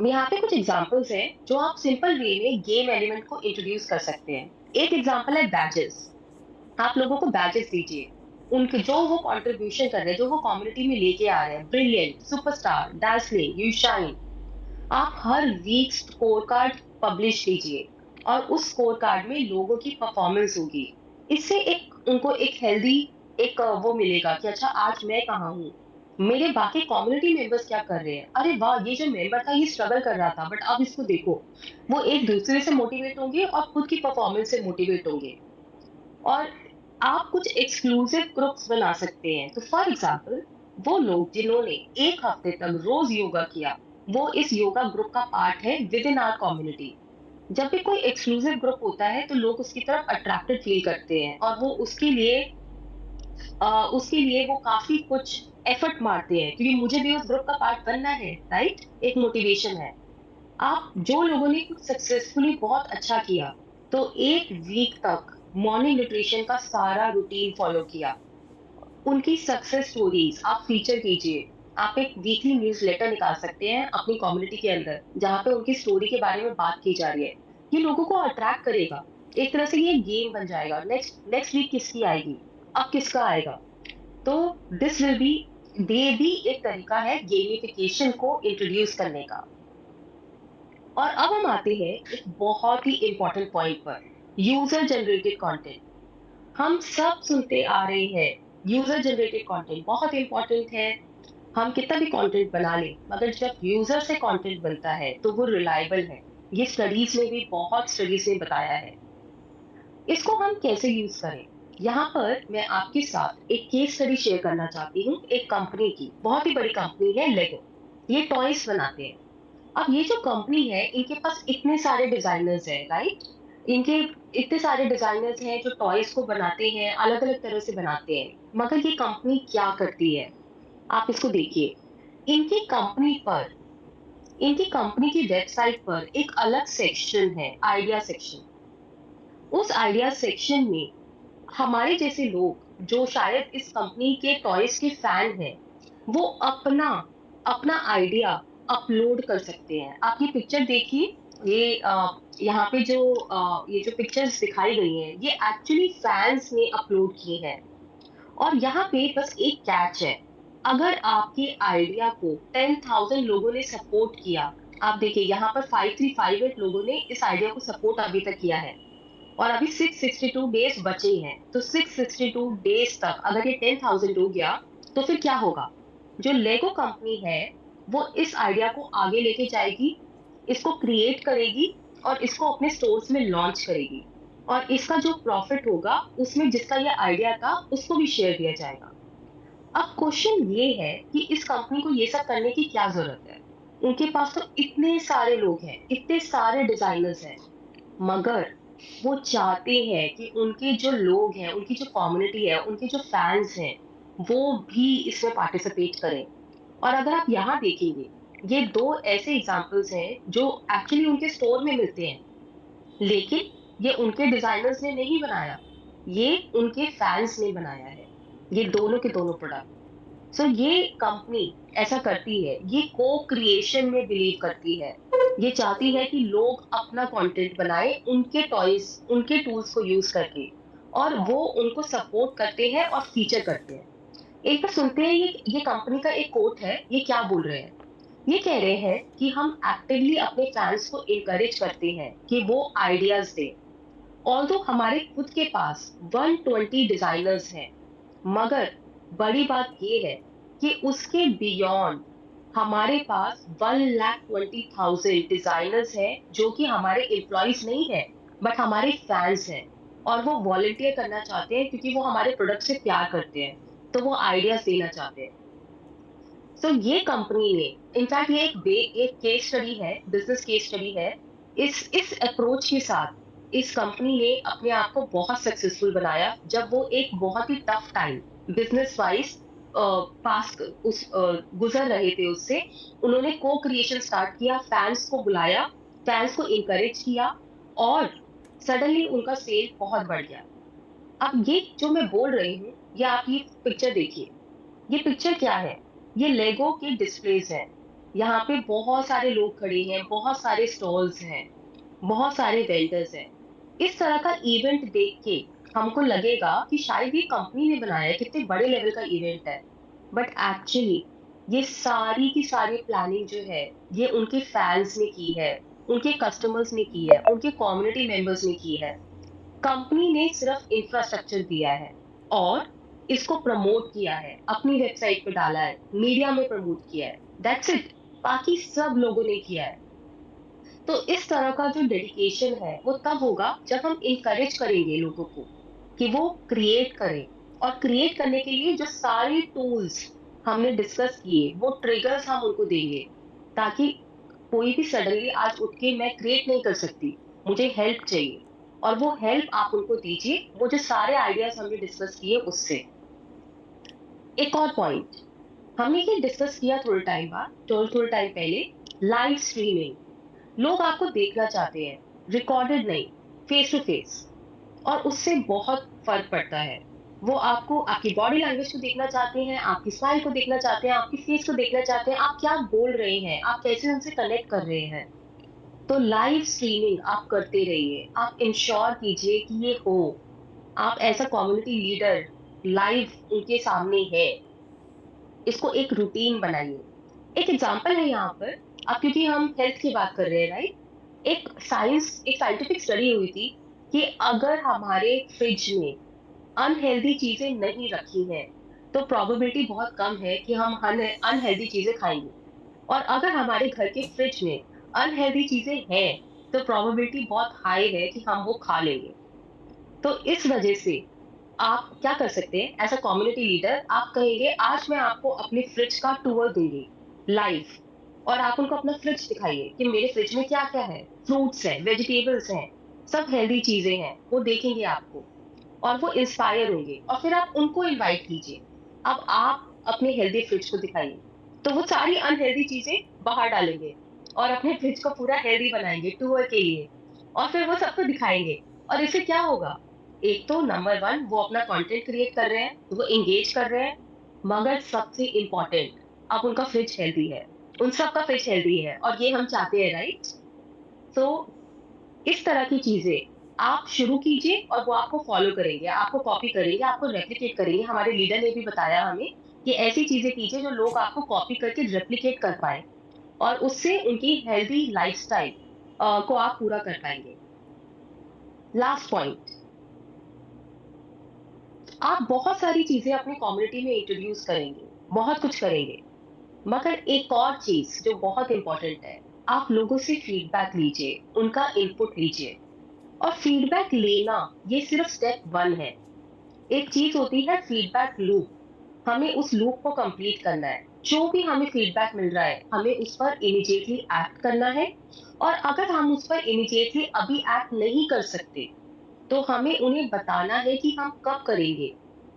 यहाँ पे कुछ एग्जांपल्स हैं जो आप सिंपल वे में गेम एलिमेंट को इंट्रोड्यूस कर सकते हैं। एक एग्जांपल है बैजेस। आप लोगों को बैजेस दीजिए, उनके जो वो कंट्रीब्यूशन कर रहे हैं, जो वो कम्युनिटी में लेके आ रहे हैं, ब्रिलियंट, सुपरस्टार, डार्सलिंग, यू शाइन। आप हर वीक स्कोर कार्ड पब्लिश कीजिए और उस स्कोर कार्ड में लोगों की परफॉर्मेंस होगी। इससे एक उनको एक हेल्दी एक वो मिलेगा कि अच्छा आज मैं कहाँ हूँ, मेरे बाकी कम्युनिटी मेंबर्स क्या कर रहे हैं, अरे वाह ये जो मेंबर था ये स्ट्रगल कर रहा था बट अब इसको देखो। वो एक दूसरे से मोटिवेट होंगे और खुद की परफॉर्मेंस से मोटिवेट होंगे। और आप कुछ एक्सक्लूसिव ग्रुप्स बना सकते हैं। तो फॉर एग्जाम्पल, वो लोग जिन्होंने एक हफ्ते तक रोज योगा किया, वो इस योगा ग्रुप का पार्ट है विद इन आवर कम्युनिटी। जब भी कोई एक्सक्लूसिव ग्रुप होता है तो लोग उसकी तरफ अट्रैक्टेड फील करते हैं और वो उसके लिए वो काफी कुछ एफर्ट मारते हैं क्योंकि मुझे भी उस ग्रुप का पार्ट बनना है, राइट? एक मोटिवेशन है। आप जो लोगों ने कुछ सक्सेसफुली बहुत अच्छा किया, तो एक वीक तक मॉर्निंग न्यूट्रिशन का सारा रूटीन फॉलो किया, उनकी सक्सेस स्टोरीज आप फीचर कीजिए। आप एक वीकली न्यूज़लेटर निकाल सकते हैं अपनी कम्युनिटी के अंदर, जहां पे उनकी स्टोरी के बारे में बात की जा रही है। ये लोगों को अट्रैक्ट करेगा, एक तरह से ये गेम बन जाएगा। नेक्स्ट नेक्स्ट वीक किसकी आएगी, अब किसका आएगा। तो दिस विल बी, ये भी एक तरीका है गेमिफिकेशन को इंट्रोड्यूस करने का। और अब हम आते हैं एक बहुत ही इंपॉर्टेंट पॉइंट पर, यूजर जनरेटेड कंटेंट। हम सब सुनते आ रहे हैं यूजर जनरेटेड कंटेंट बहुत इंपॉर्टेंट है। हम कितना भी कंटेंट बना लें, मगर जब यूजर से कंटेंट बनता है तो वो रिलायबल है। ये स्टडीज में भी, बहुत स्टडीज में बताया है। इसको हम कैसे यूज करें, यहाँ पर मैं आपके साथ एक केस स्टडी शेयर करना चाहती हूँ। एक कंपनी की, बहुत ही बड़ी कंपनी है लेगो, ये टॉयज बनाते हैं। अब ये जो कंपनी है, इनके पास इतने सारे डिजाइनर्स हैं, राइट? इनके इतने सारे डिजाइनर्स हैं जो टॉयज को बनाते हैं, अलग अलग तरह से बनाते हैं। मगर ये कंपनी क्या करती है, आप इसको देखिए। इनकी कंपनी पर, इनकी कंपनी की वेबसाइट पर एक अलग सेक्शन है, आइडिया सेक्शन। उस आइडिया सेक्शन में हमारे जैसे लोग जो शायद इस कंपनी के टॉयज के फैन हैं, वो अपना अपना आइडिया अपलोड कर सकते हैं। आप ये पिक्चर देखिए, ये यहाँ पे जो ये जो पिक्चर्स दिखाई गई हैं, ये एक्चुअली फैंस ने अपलोड की हैं। और यहाँ पे बस एक कैच है, अगर आपके आइडिया को 10,000 लोगों ने सपोर्ट किया, आप देखिए यहाँ पर 5358 लोगों ने इस आइडिया को सपोर्ट अभी तक किया है, और अभी 662 डेज बचे हैं, तो 662 डेज तक अगर ये 10,000 हो गया तो फिर क्या होगा? जो लेगो कंपनी है वो इस आइडिया को आगे लेके जाएगी, इसको क्रिएट करेगी और इसको अपने स्टोर्स में लॉन्च करेगी, और इसका जो प्रॉफिट होगा उसमें जिसका ये आइडिया था उसको भी शेयर दिया जाएगा। अब क्वेश्चन ये है कि इस कंपनी को ये सब करने की क्या जरूरत है? उनके पास तो इतने सारे लोग हैं, इतने सारे डिजाइनर्स हैं, मगर वो चाहते हैं कि उनके जो लोग हैं, उनकी जो कम्युनिटी है, उनके जो फैंस हैं, वो भी इसमें पार्टिसिपेट करें। और अगर आप यहाँ देखेंगे, ये दो ऐसे एग्जांपल्स हैं जो एक्चुअली उनके स्टोर में मिलते हैं, लेकिन ये उनके डिजाइनर्स ने नहीं बनाया, ये उनके फैंस ने बनाया है, ये दोनों के दोनों प्रोडक्ट। सो ये कंपनी ऐसा करती है, ये को क्रिएशन में बिलीव करती है, ये चाहती है कि लोग अपना कंटेंट बनाएं उनके टॉयज, उनके टूल्स को यूज करके, और वो उनको सपोर्ट करते हैं और फीचर करते हैं। एक बार सुनते हैं ये कंपनी का एक कोट है, ये क्या बोल रहे हैं? ये कह रहे हैं कि हम एक्टिवली अपने फैंस को इनकरेज करते हैं कि वो आइडियाज दें। ऑल्दो हमारे खुद के पास 120 डिजाइनर्स हैं, मगर बड़ी बात ये है कि उसके बियॉन्ड हमारे पास 1,20,000 डिजाइनर्स हैं जो कि हमारे एम्प्लॉयज नहीं है, बट हमारे फैंस हैं, और वो वॉलंटियर करना चाहते हैं क्योंकि वो हमारे प्रोडक्ट से प्यार करते हैं, तो वो आइडियाज देना चाहते हैं। सो ये कंपनी ने, इनफैक्ट ये एक केस स्टडी है, बिजनेस केस स्टडी है। इस अप्रोच के साथ इस कंपनी ने अपने आप को बहुत सक्सेसफुल बनाया जब वो एक बहुत ही टफ टाइम बिजनेस वाइज पास गुजर रहे थे उससे। उन्होंने को क्रिएशन स्टार्ट किया, फैंस को बुलाया, फैंस को इनकरेज किया, और सडनली उनका सेल बहुत बढ़ गया। अब ये जो मैं बोल रही हूँ, ये आप ये पिक्चर देखिए, ये पिक्चर क्या है? ये लेगो के डिस्प्लेज हैं। यहाँ पे बहुत सारे लोग खड़े हैं, बहुत सारे स्टॉल्स हैं, बहुत सारे वेंडर्स हैं। इस तरह का इवेंट देख के हमको लगेगा कि शायद ये कंपनी ने बनाया है, कितने बड़े लेवल का इवेंट है, बट एक्चुअली ये सारी की सारी प्लानिंग जो है, ये उनके फैंस ने की है, उनके कस्टमर्स ने की है, उनके कम्युनिटी मेंबर्स ने की है। कंपनी ने सिर्फ इंफ्रास्ट्रक्चर दिया है और इसको प्रमोट किया है, अपनी वेबसाइट पे डाला है, मीडिया में प्रमोट किया है, दैट्स इट। बाकी सब लोगों ने किया है। तो इस तरह का जो डेडिकेशन है वो तब होगा जब हम इनकरेज करेंगे लोगों को कि वो क्रिएट करें, और क्रिएट करने के लिए जो सारे टूल्स हमने डिस्कस किए, वो ट्रिगर्स हम उनको देंगे, ताकि कोई भी सडनली आज उठ के मैं क्रिएट नहीं कर सकती, मुझे हेल्प चाहिए, और वो हेल्प आप उनको दीजिए, वो जो सारे आइडियाज हमने डिस्कस किए उससे। एक और पॉइंट हमने ये डिस्कस किया थोड़े टाइम पहले, लाइव स्ट्रीमिंग। लोग आपको देखना चाहते हैं, रिकॉर्डेड नहीं, फेस टू फेस, और उससे बहुत फर्क पड़ता है। वो आपको, आपकी बॉडी लैंग्वेज को देखना चाहते हैं, आपकी स्माइल को देखना चाहते हैं, आपकी फेस को देखना चाहते हैं, आप क्या बोल रहे हैं, आप कैसे उनसे कनेक्ट कर रहे हैं। तो लाइव स्ट्रीमिंग आप करते रहिए, आप इंश्योर कीजिए कि ये हो, आप ऐसा कम्युनिटी लीडर लाइव उनके सामने है, इसको एक रूटीन बनाइए। एक एग्जांपल है यहाँ पर, अब क्योंकि हम हेल्थ की बात कर रहे हैं, राइट? एक साइंटिफिक स्टडी हुई थी कि अगर हमारे फ्रिज में अनहेल्दी चीजें नहीं रखी हैं, तो प्रोबेबिलिटी बहुत कम है कि हम अनहेल्दी चीजें खाएंगे, और अगर हमारे घर के फ्रिज में अनहेल्दी चीजें हैं, तो प्रोबेबिलिटी बहुत हाई है कि हम वो खा लेंगे। तो इस वजह से आप क्या कर सकते हैं, एज अ कम्युनिटी लीडर आप कहेंगे आज मैं आपको अपने फ्रिज का टूर दूंगी लाइव, और आप उनको अपना फ्रिज दिखाइए कि मेरे फ्रिज में क्या क्या है, फ्रूट्स हैं, वेजिटेबल्स हैं, सब हेल्दी चीजें हैं, वो देखेंगे आपको, और वो इंस्पायर होंगे, और फिर आप उनको इनवाइट कीजिए। अब आप अपने हेल्दी फ्रिज को दिखाइए, तो वो सारी अनहेल्दी चीजें बाहर डालेंगे और अपने फ्रिज को पूरा हेल्दी बनाएंगे टूर के लिए, और फिर वो सबको दिखाएंगे। और इससे क्या होगा? एक तो नंबर वन, वो अपना कंटेंट क्रिएट कर रहे हैं, वो एंगेज कर रहे हैं, मगर सबसे इम्पोर्टेंट, अब उनका फ्रिज हेल्दी है, उन सबका फ्रिज हेल्दी है, और ये हम चाहते हैं, राइट? तो इस तरह की चीजें आप शुरू कीजिए, और वो आपको फॉलो करेंगे, आपको कॉपी करेंगे, आपको रेप्लिकेट करेंगे। हमारे लीडर ने भी बताया हमें कि ऐसी चीजें कीजिए जो लोग आपको कॉपी करके रेप्लिकेट कर पाए, और उससे उनकी हेल्दी लाइफस्टाइल को आप पूरा कर पाएंगे। लास्ट पॉइंट, आप बहुत सारी चीजें अपनी कम्युनिटी में इंट्रोड्यूस करेंगे, बहुत कुछ करेंगे, मगर एक और चीज जो बहुत इंपॉर्टेंट है, आप लोगों से फीडबैक लीजिए, उनका इनपुट लीजिए। और फीडबैक लेना ये सिर्फ स्टेप 1 है। एक चीज होती है फीडबैक लूप, हमें उस लूप को कंप्लीट करना है। जो भी हमें फीडबैक मिल रहा है हमें उस पर इमीडिएटली एक्ट करना है, और अगर हम उस पर इमीडिएटली अभी एक्ट नहीं कर सकते तो हमें उन्हें बताना है कि हम कब करेंगे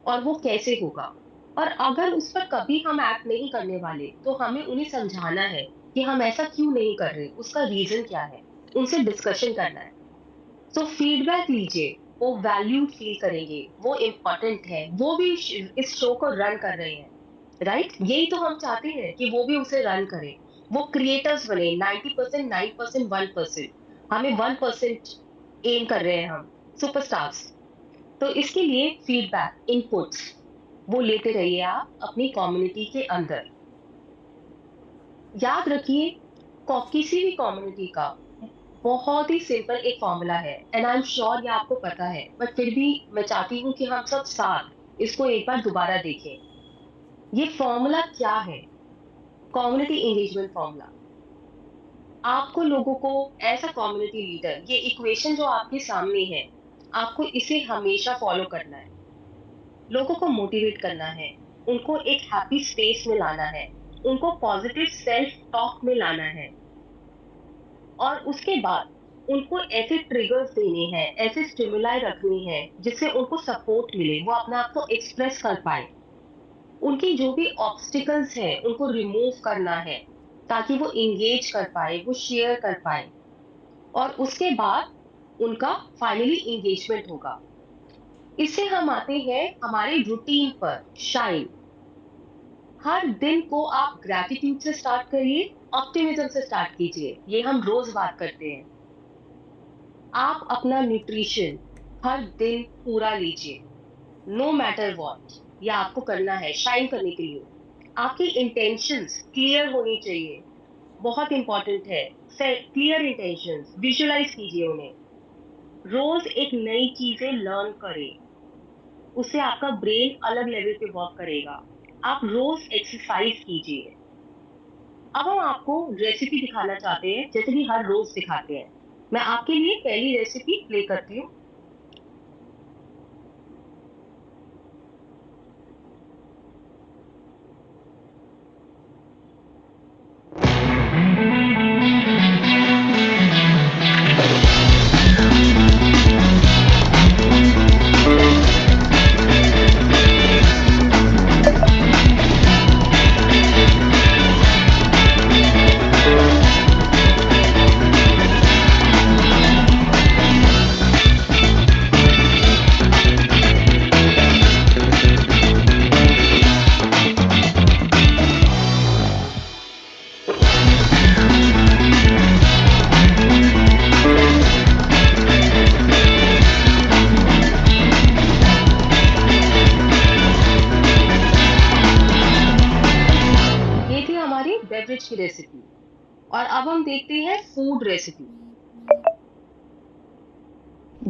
और वो कैसे होगा। और अगर उस पर कभी हम एक्ट नहीं करने वाले तो हमें उन्हें समझाना है कि हम ऐसा क्यों नहीं कर रहे, उसका रीजन क्या है, उनसे डिस्कशन करना है। तो फीडबैक लीजिए, वो वैल्यूड फील करेंगे, वो इम्पोर्टेंट है, वो भी इस शो को रन कर रहे हैं, राइट? यही तो हम चाहते हैं कि वो भी उसे रन करें, वो क्रिएटर्स बने। 90% 9% 1%, हमें 1% एम कर रहे हैं हम, सुपरस्टार्स। तो इसके लिए फीडबैक इनपुट्स वो लेते रहिए आप अपनी कम्युनिटी के अंदर। याद रखिए, किसी भी कम्युनिटी का बहुत ही सिंपल एक फॉर्मूला है, एंड आई एम श्योर ये आपको पता है, बट फिर भी मैं चाहती हूँ कि हम सब साथ इसको एक बार दोबारा देखें। ये फॉर्मूला क्या है? Community engagement formula. आपको लोगों को एज अ कम्युनिटी लीडर, ये इक्वेशन जो आपके सामने है, आपको इसे हमेशा फॉलो करना है। लोगों को मोटिवेट करना है, उनको एक हैप्पी स्पेस में लाना है, उनको पॉजिटिव सेल्फ टॉक में लाना है, और उसके बाद उनको ऐसे ट्रिगर्स देने हैं, ऐसे स्टिमुलाई रखनी है जिससे उनको सपोर्ट मिले, वो अपने आप को एक्सप्रेस कर पाए। उनकी जो भी ऑब्स्टिकल्स हैं उनको रिमूव करना है ताकि वो इंगेज कर पाए, वो शेयर कर पाए, और उसके बाद उनका फाइनली इंगेजमेंट होगा। इससे हम आते हैं हमारे रूटीन पर, शाइन। हर दिन को आप ग्रैटिट्यूड से स्टार्ट करिए, ऑप्टिमिज्म से स्टार्ट कीजिए, ये हम रोज बात करते हैं। आप अपना न्यूट्रिशन हर दिन पूरा लीजिए, नो मैटर व्हाट, ये आपको करना है शाइन करने के लिए। आपकी इंटेंशंस क्लियर होनी चाहिए, बहुत इंपॉर्टेंट है। क्लियर इंटेंशंस विजुअलाइज कीजिए उन्हें। रोज एक नई चीजें लर्न करें, उससे आपका ब्रेन अलग लेवल पे वर्क करेगा। आप रोज एक्सरसाइज कीजिए। अब हम आपको रेसिपी दिखाना चाहते हैं, जैसे कि हर रोज दिखाते हैं। मैं आपके लिए पहली रेसिपी प्ले करती हूँ। ये थी हमारी बेवरेज की रेसिपी, और अब हम देखते हैं food recipe.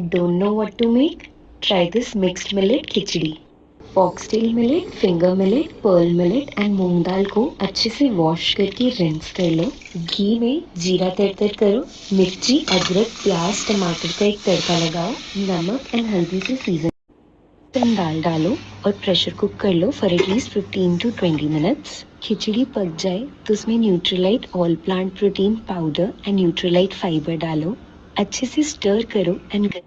Don't know what to make? Try this mixed millet khichdi. Foxtail millet, finger millet, pearl millet and मूंग दाल को अच्छे से वॉश करके रिंस कर लो। घी में जीरा तड़तर करो, मिर्ची, अदरक, प्याज, टमाटर का एक तड़का लगाओ, नमक एंड हल्दी से सीजन दाल डालो और प्रेशर कुक कर लो फॉर एटलीस्ट 15 to 20 मिनट्स। खिचड़ी पक जाए तो उसमें Nutrilite all plant protein powder and Nutrilite fibre डालो, अच्छे से स्टर करो एंड ये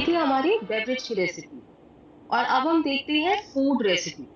थी हमारी बेवरेज की रेसिपी, और अब हम देखते हैं food recipe.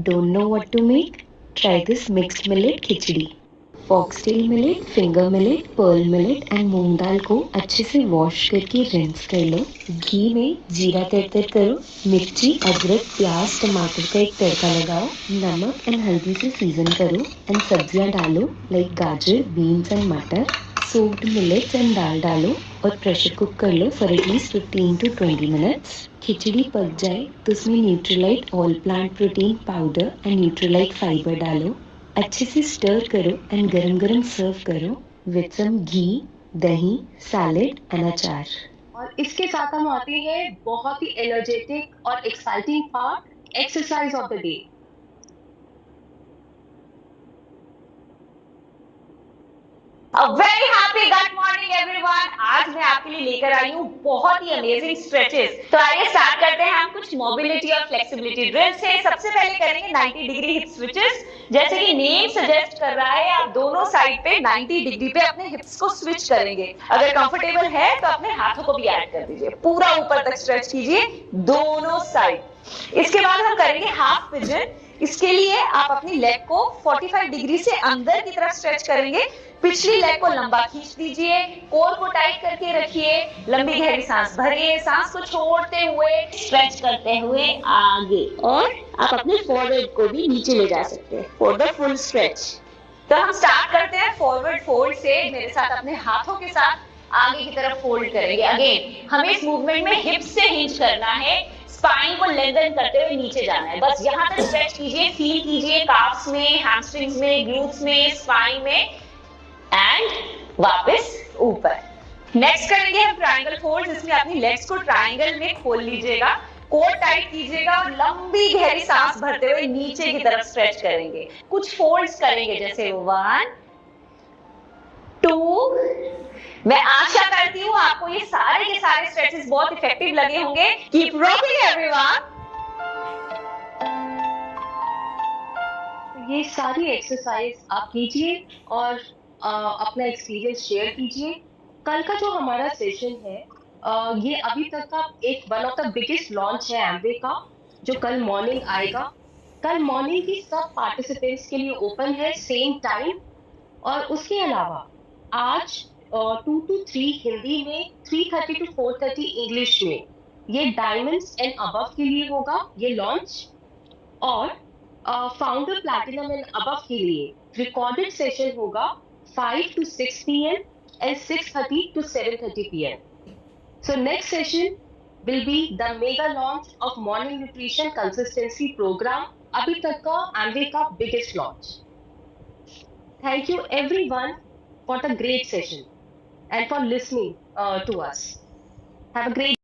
Don't know what to make? Try this mixed millet khichdi. Foxtail millet, finger millet, pearl millet and मूंग दाल को अच्छे से वॉश करके रिंस कर लो। घी में जीरा तड़तर करो, मिर्ची, अदरक, प्याज, टमाटर का एक तड़का लगाओ, नमक एंड हल्दी से सीजन करो एंड सब्जियां डालो लाइक गाजर, बीन्स एंड मटर। सोक्ड मिलेट्स एंड दाल डालो और प्रेशर कुक कर लो फॉर एटलीस्ट 15 to 20 मिनट्स। खिचड़ी पक जाए तो उसमें Nutrilite all plant protein powder and Nutrilite fibre डालो, अच्छे से स्टर करो एंड गरम गरम सर्व करो विद सम घी, दही, सैलेड एंड अचार। और इसके साथ हम आते हैं बहुत ही एनर्जेटिक और exciting part, exercise of the day. A very happy good morning everyone। आज मैं आपके लिए लेकर आई हूँ बहुत ही अमेजिंग स्ट्रेचेस। तो आइए स्टार्ट करते हैं हम कुछ मोबिलिटी और फ्लेक्सिबिलिटी ड्रिल से। सबसे पहले करेंगे 90 डिग्री हिप स्विचेस। जैसे कि नेम सजेस्ट कर रहा है, आप दोनों साइड पे 90 डिग्री पे अपने हिप्स को स्विच करेंगे। अगर कंफर्टेबल है तो अपने हाथों को भी ऐड कर दीजिए, पूरा ऊपर तक स्ट्रेच कीजिए दोनों साइड। इसके बाद हम करेंगे हाफ पिजन। इसके लिए आप अपनी लेग को 45 डिग्री से अंदर की तरफ स्ट्रेच करेंगे। पिछली लेग को लंबा खींच दीजिए, कोर को टाइट करके रखिए, लंबी गहरी सांस भरिए, सांस को छोड़ते हुए स्ट्रेच करते हुए आगे, और आप अपने फॉरवर्ड को भी नीचे ले जा सकते हैं फॉर द फुल स्ट्रेच। तो हम स्टार्ट करते हैं फॉरवर्ड फोल्ड से। मेरे साथ अपने हाथों के साथ आगे की तरफ फोल्ड करेंगे। अगेन हमें इस मूवमेंट में हिप्स से हिंज करना है, स्पाइन को लेंथन करते हुए नीचे जाना है। बस यहाँ तक स्ट्रेच कीजिए, फील कीजिए काफ्स में, हैमस्ट्रिंग्स में, ग्लूट्स में, स्पाइन में, एंड वापस ऊपर। नेक्स्ट करेंगे हम ट्रायंगल फोल्ड, जिसमें अपनी लेग्स को ट्रायंगल में खोल लीजिएगा, कोर टाइट कीजिएगा और लंबी गहरी सांस भरते हुए नीचे की तरफ स्ट्रेच करेंगे। कुछ फोल्ड्स करेंगे जैसे 1 2। मैं आशा करती हूँ आपको ये सारे के सारे स्ट्रेचेस बहुत इफेक्टिव लगे होंगे। Keep rocking everyone. ये सारी एक्सरसाइज आप कीजिए और अपना एक्सपीरियंस शेयर कीजिए। कल का जो हमारा सेशन है ये अभी तक का एक one of the biggest launch है एम्वे का, जो कल मॉर्निंग आएगा। कल मॉर्निंग की सब पार्टिसिपेंट्स के लिए ओपन है, सेम टाइम। और उसके अलावा आज 2 to 3 हिंदी में, 3:30 to 4:30 इंग्लिश में ये डायमंड्स एंड अबव के लिए होगा ये लॉन्च। और फाउंडर प्लैटिनम एंड अबव के लिए रिकॉर्डेड सेशन होगा 5 to 6 p.m. and 6:30 to 7:30 p.m. So next session will be the mega launch of morning nutrition consistency program, अभी तक का एम्वे का biggest launch. Thank you everyone for the great session and for listening to us. Have a great